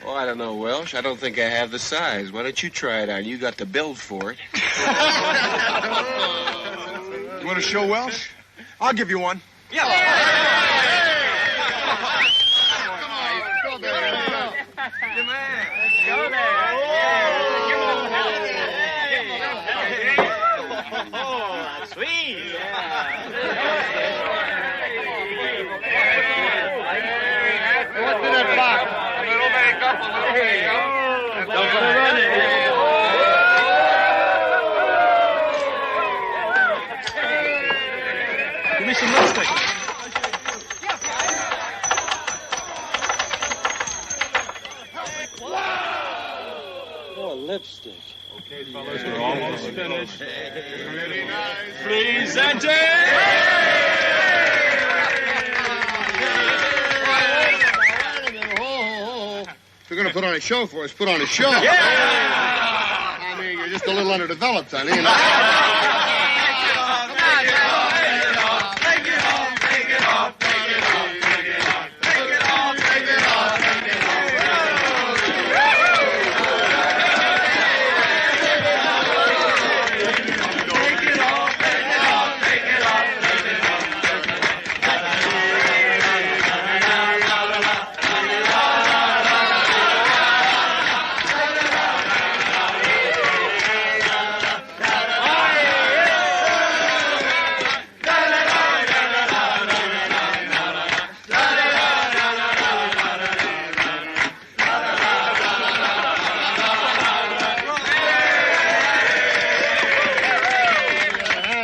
Oh, I don't know, Welsh. I don't think I have the size. Why don't you try it on? You got the build for it. You want a show, Welsh? I'll give you one. Yeah. Go there. Go there. Oh, sweet. What's in that box? A little makeup, a little makeup. Don't put it on it. Give me some lipstick. Oh, lipstick. Okay, fellas, we're almost finished. Very nice. If you're going to put on a show for us, put on a show. Yeah! I mean, you're just a little underdeveloped, honey. You know?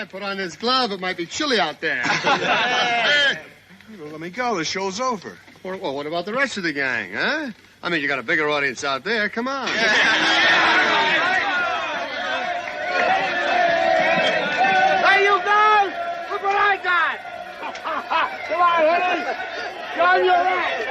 Put on this glove. It might be chilly out there. Well, let me go. The show's over. Well, what about the rest of the gang, huh? I mean, you got a bigger audience out there. Come on. Hey, you guys! Look what I got! Come on, honey! Show your ass,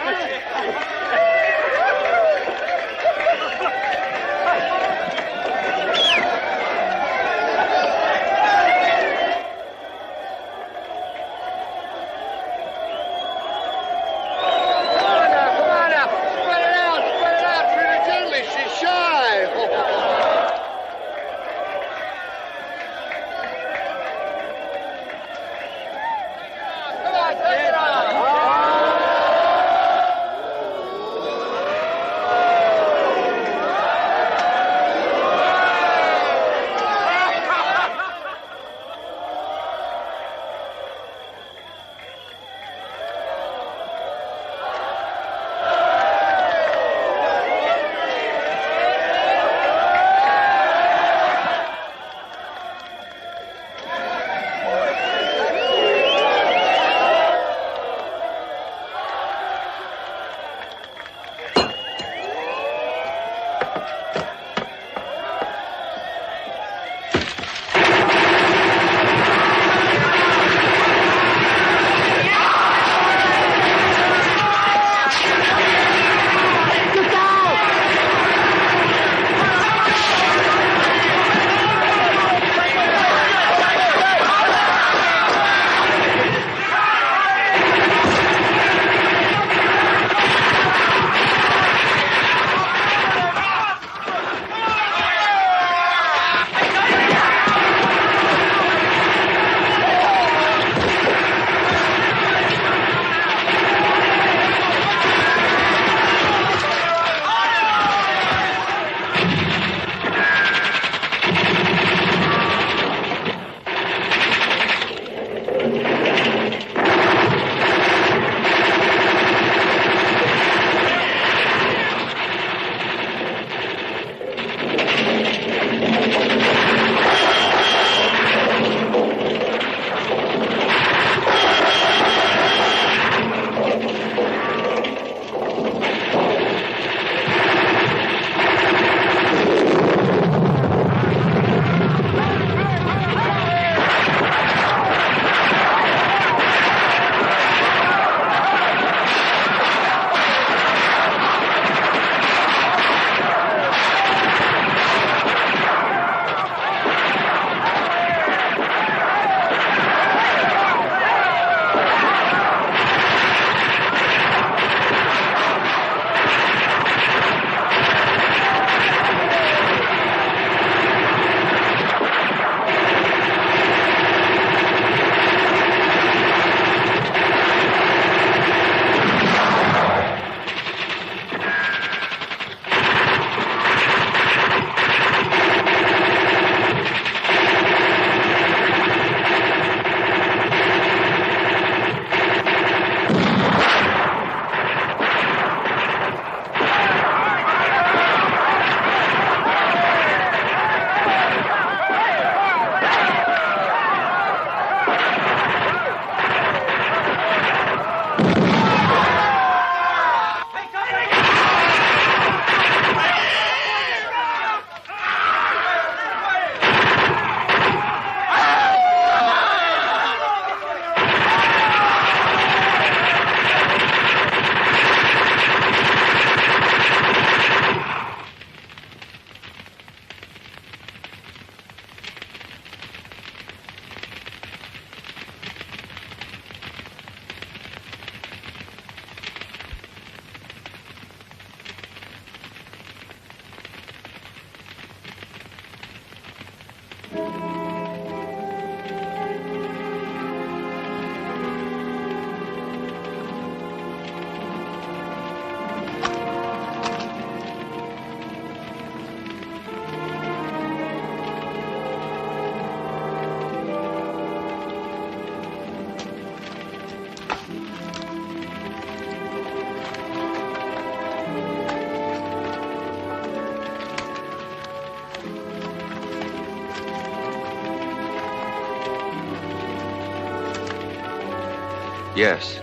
Yes.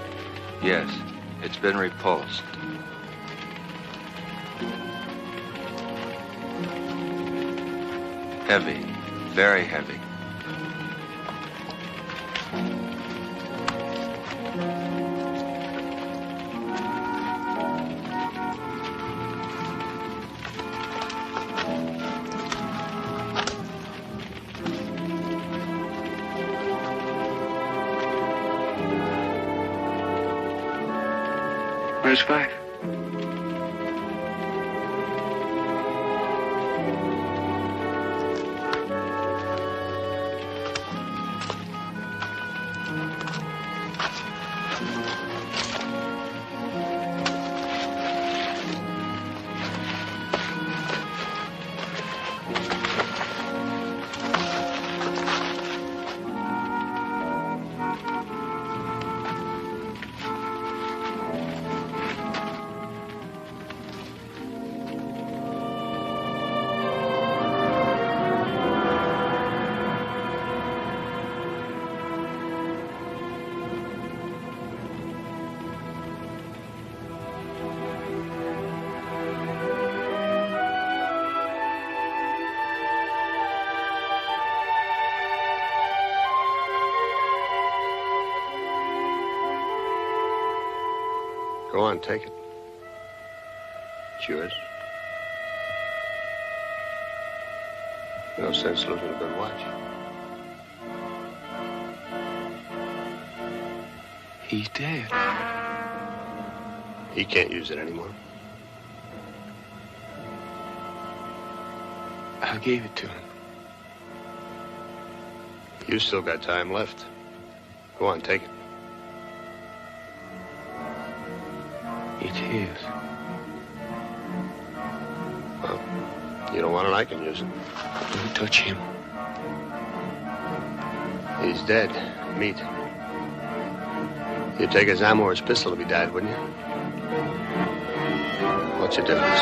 Yes. It's been repulsed. Heavy. Very heavy. Where's 5? Go on, take it. It's yours. No sense losing a good watch. He's dead. He can't use it anymore. I gave it to him. You still got time left. Go on, take it. It's his. Well, you don't want it, I can use it. Don't touch him. He's dead. Meat. You'd take his ammo or his pistol if he died, wouldn't you? What's your difference?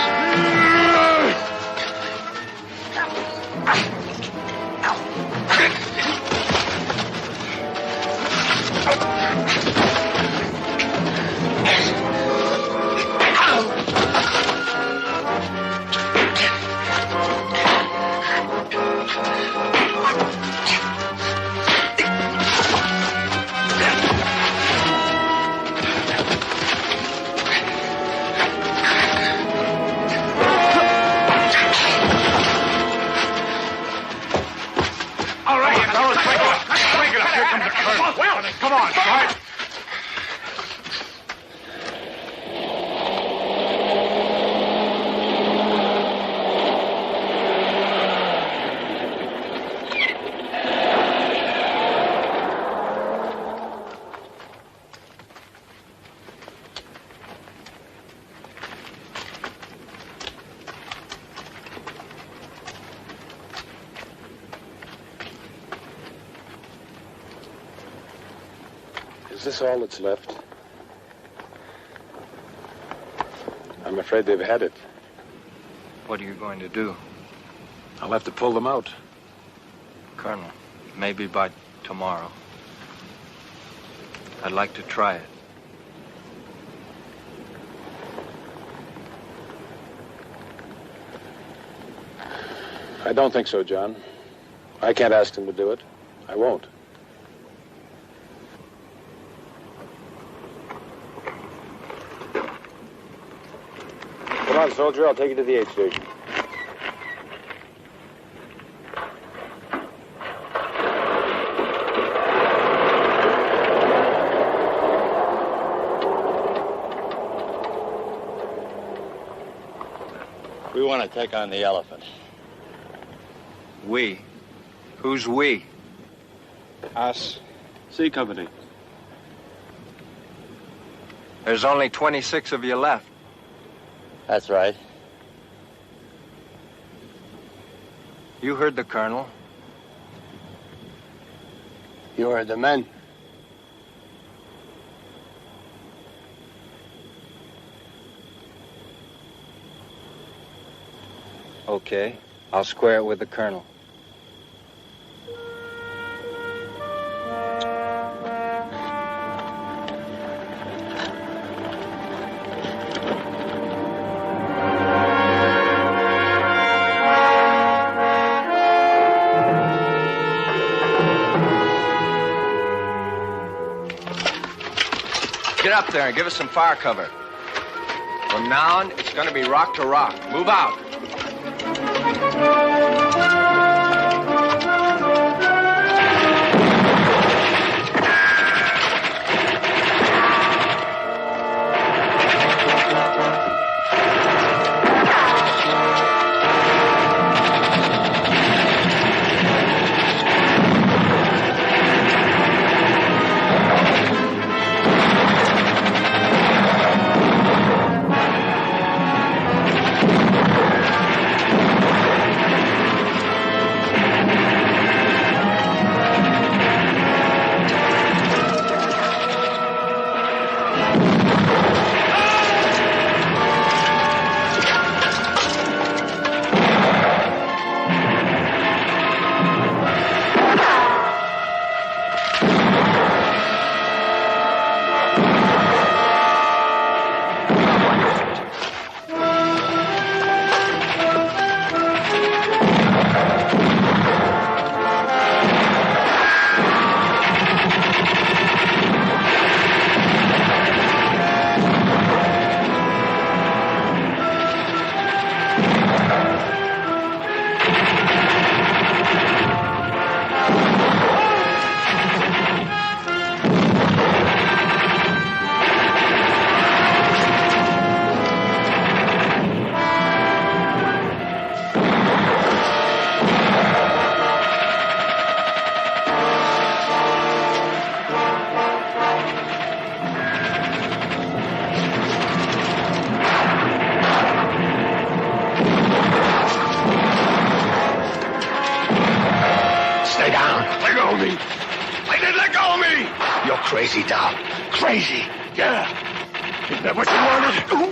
Come on, Bart. Is this all that's left? I'm afraid they've had it. What are you going to do? I'll have to pull them out. Colonel, maybe by tomorrow. I'd like to try it. I don't think so, John. I can't ask them to do it. I won't. Come on, soldier. I'll take you to the aid station. We want to take on the elephant. We? Who's we? Us. C Company. There's only 26 of you left. That's right. You heard the colonel. You heard the men. Okay. I'll square it with the colonel. Get up there and give us some fire cover. From now on, it's going to be rock to rock. Move out. Crazy, Dom. Crazy. Yeah. Isn't that what you wanted?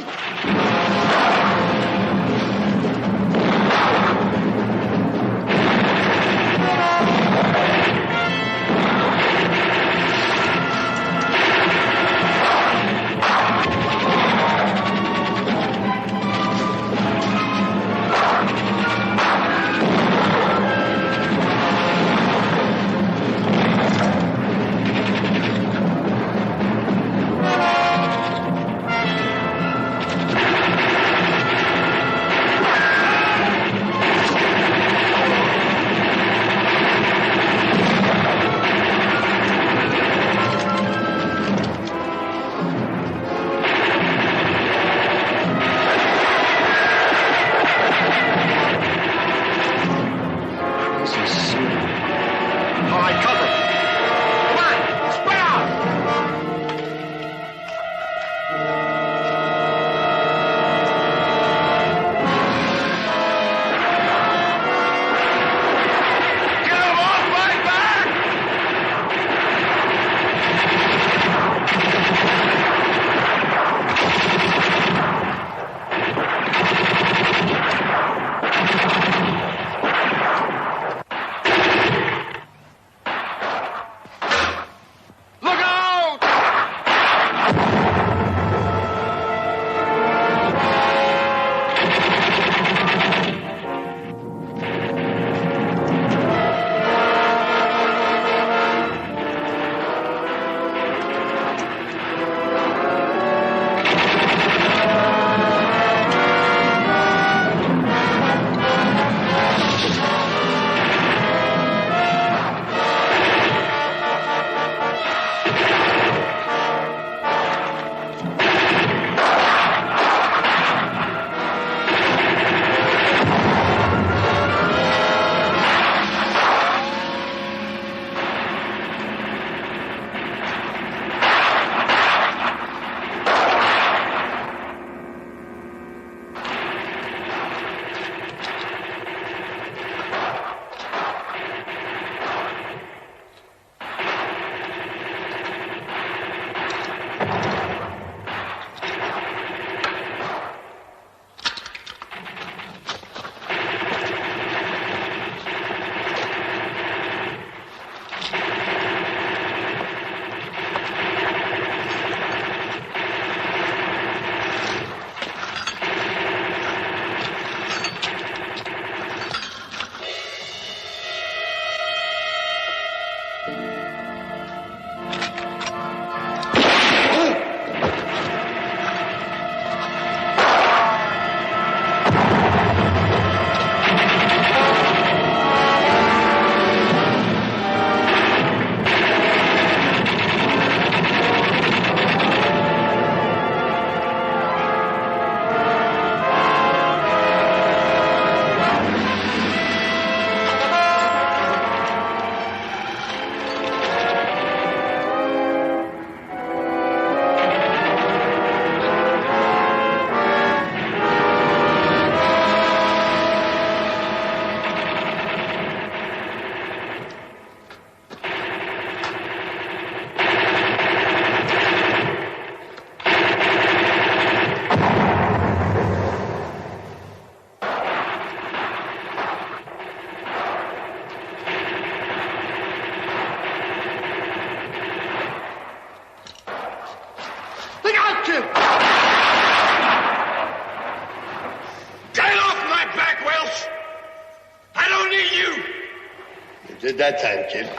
At that time, kid.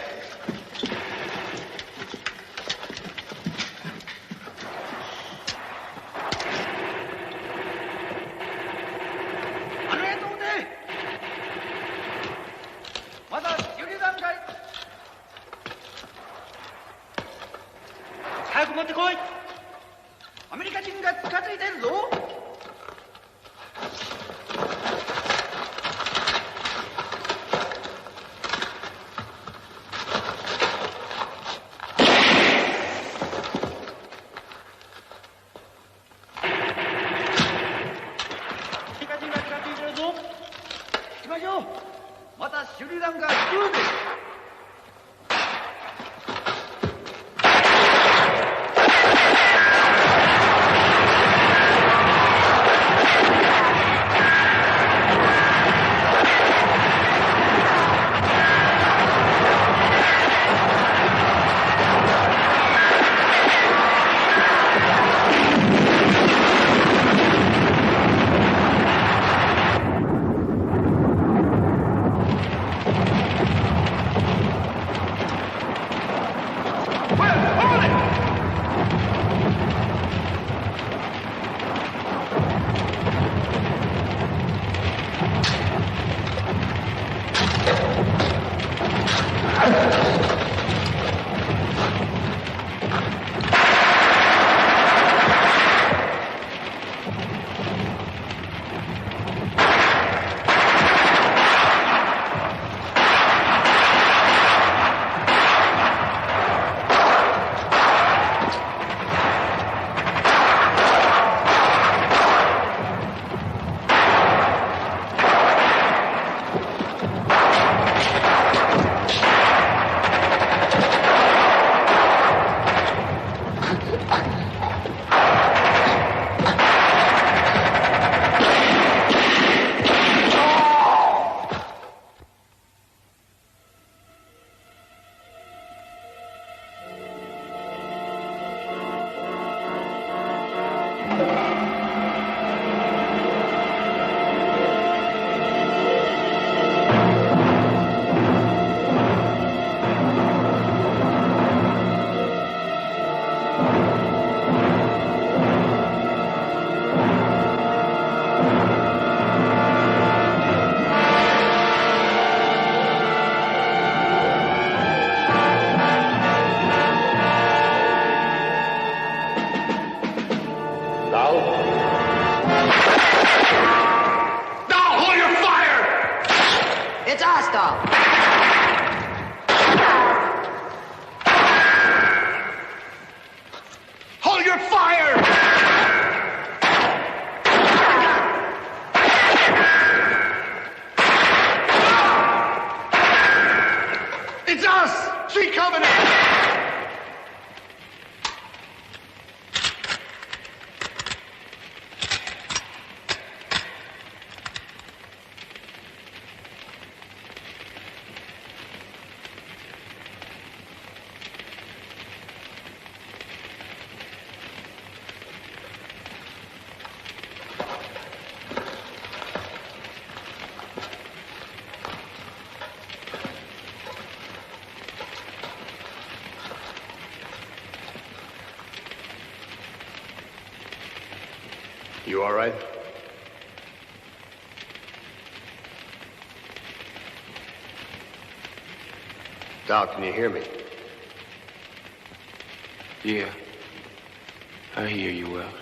You all right? Doc, can you hear me? Yeah. I hear you well.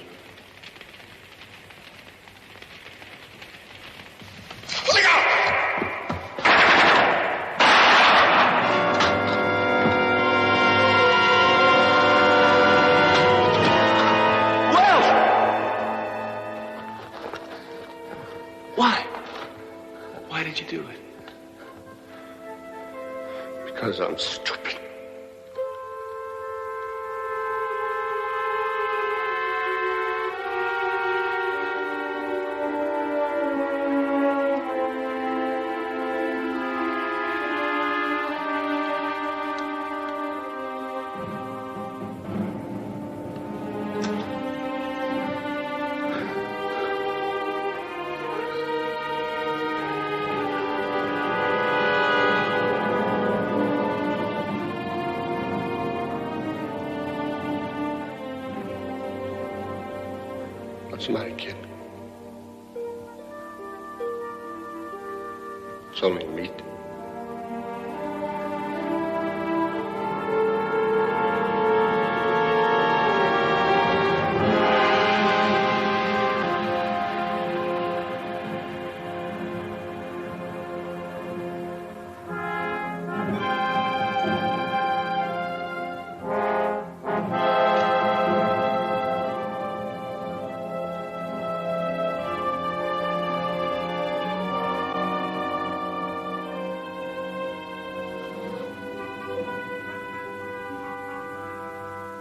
Why did you do it? Because I'm stupid. What's the matter, kid? It's only meat.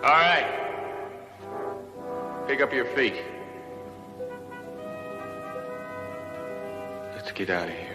All right. Pick up your feet. Let's get out of here.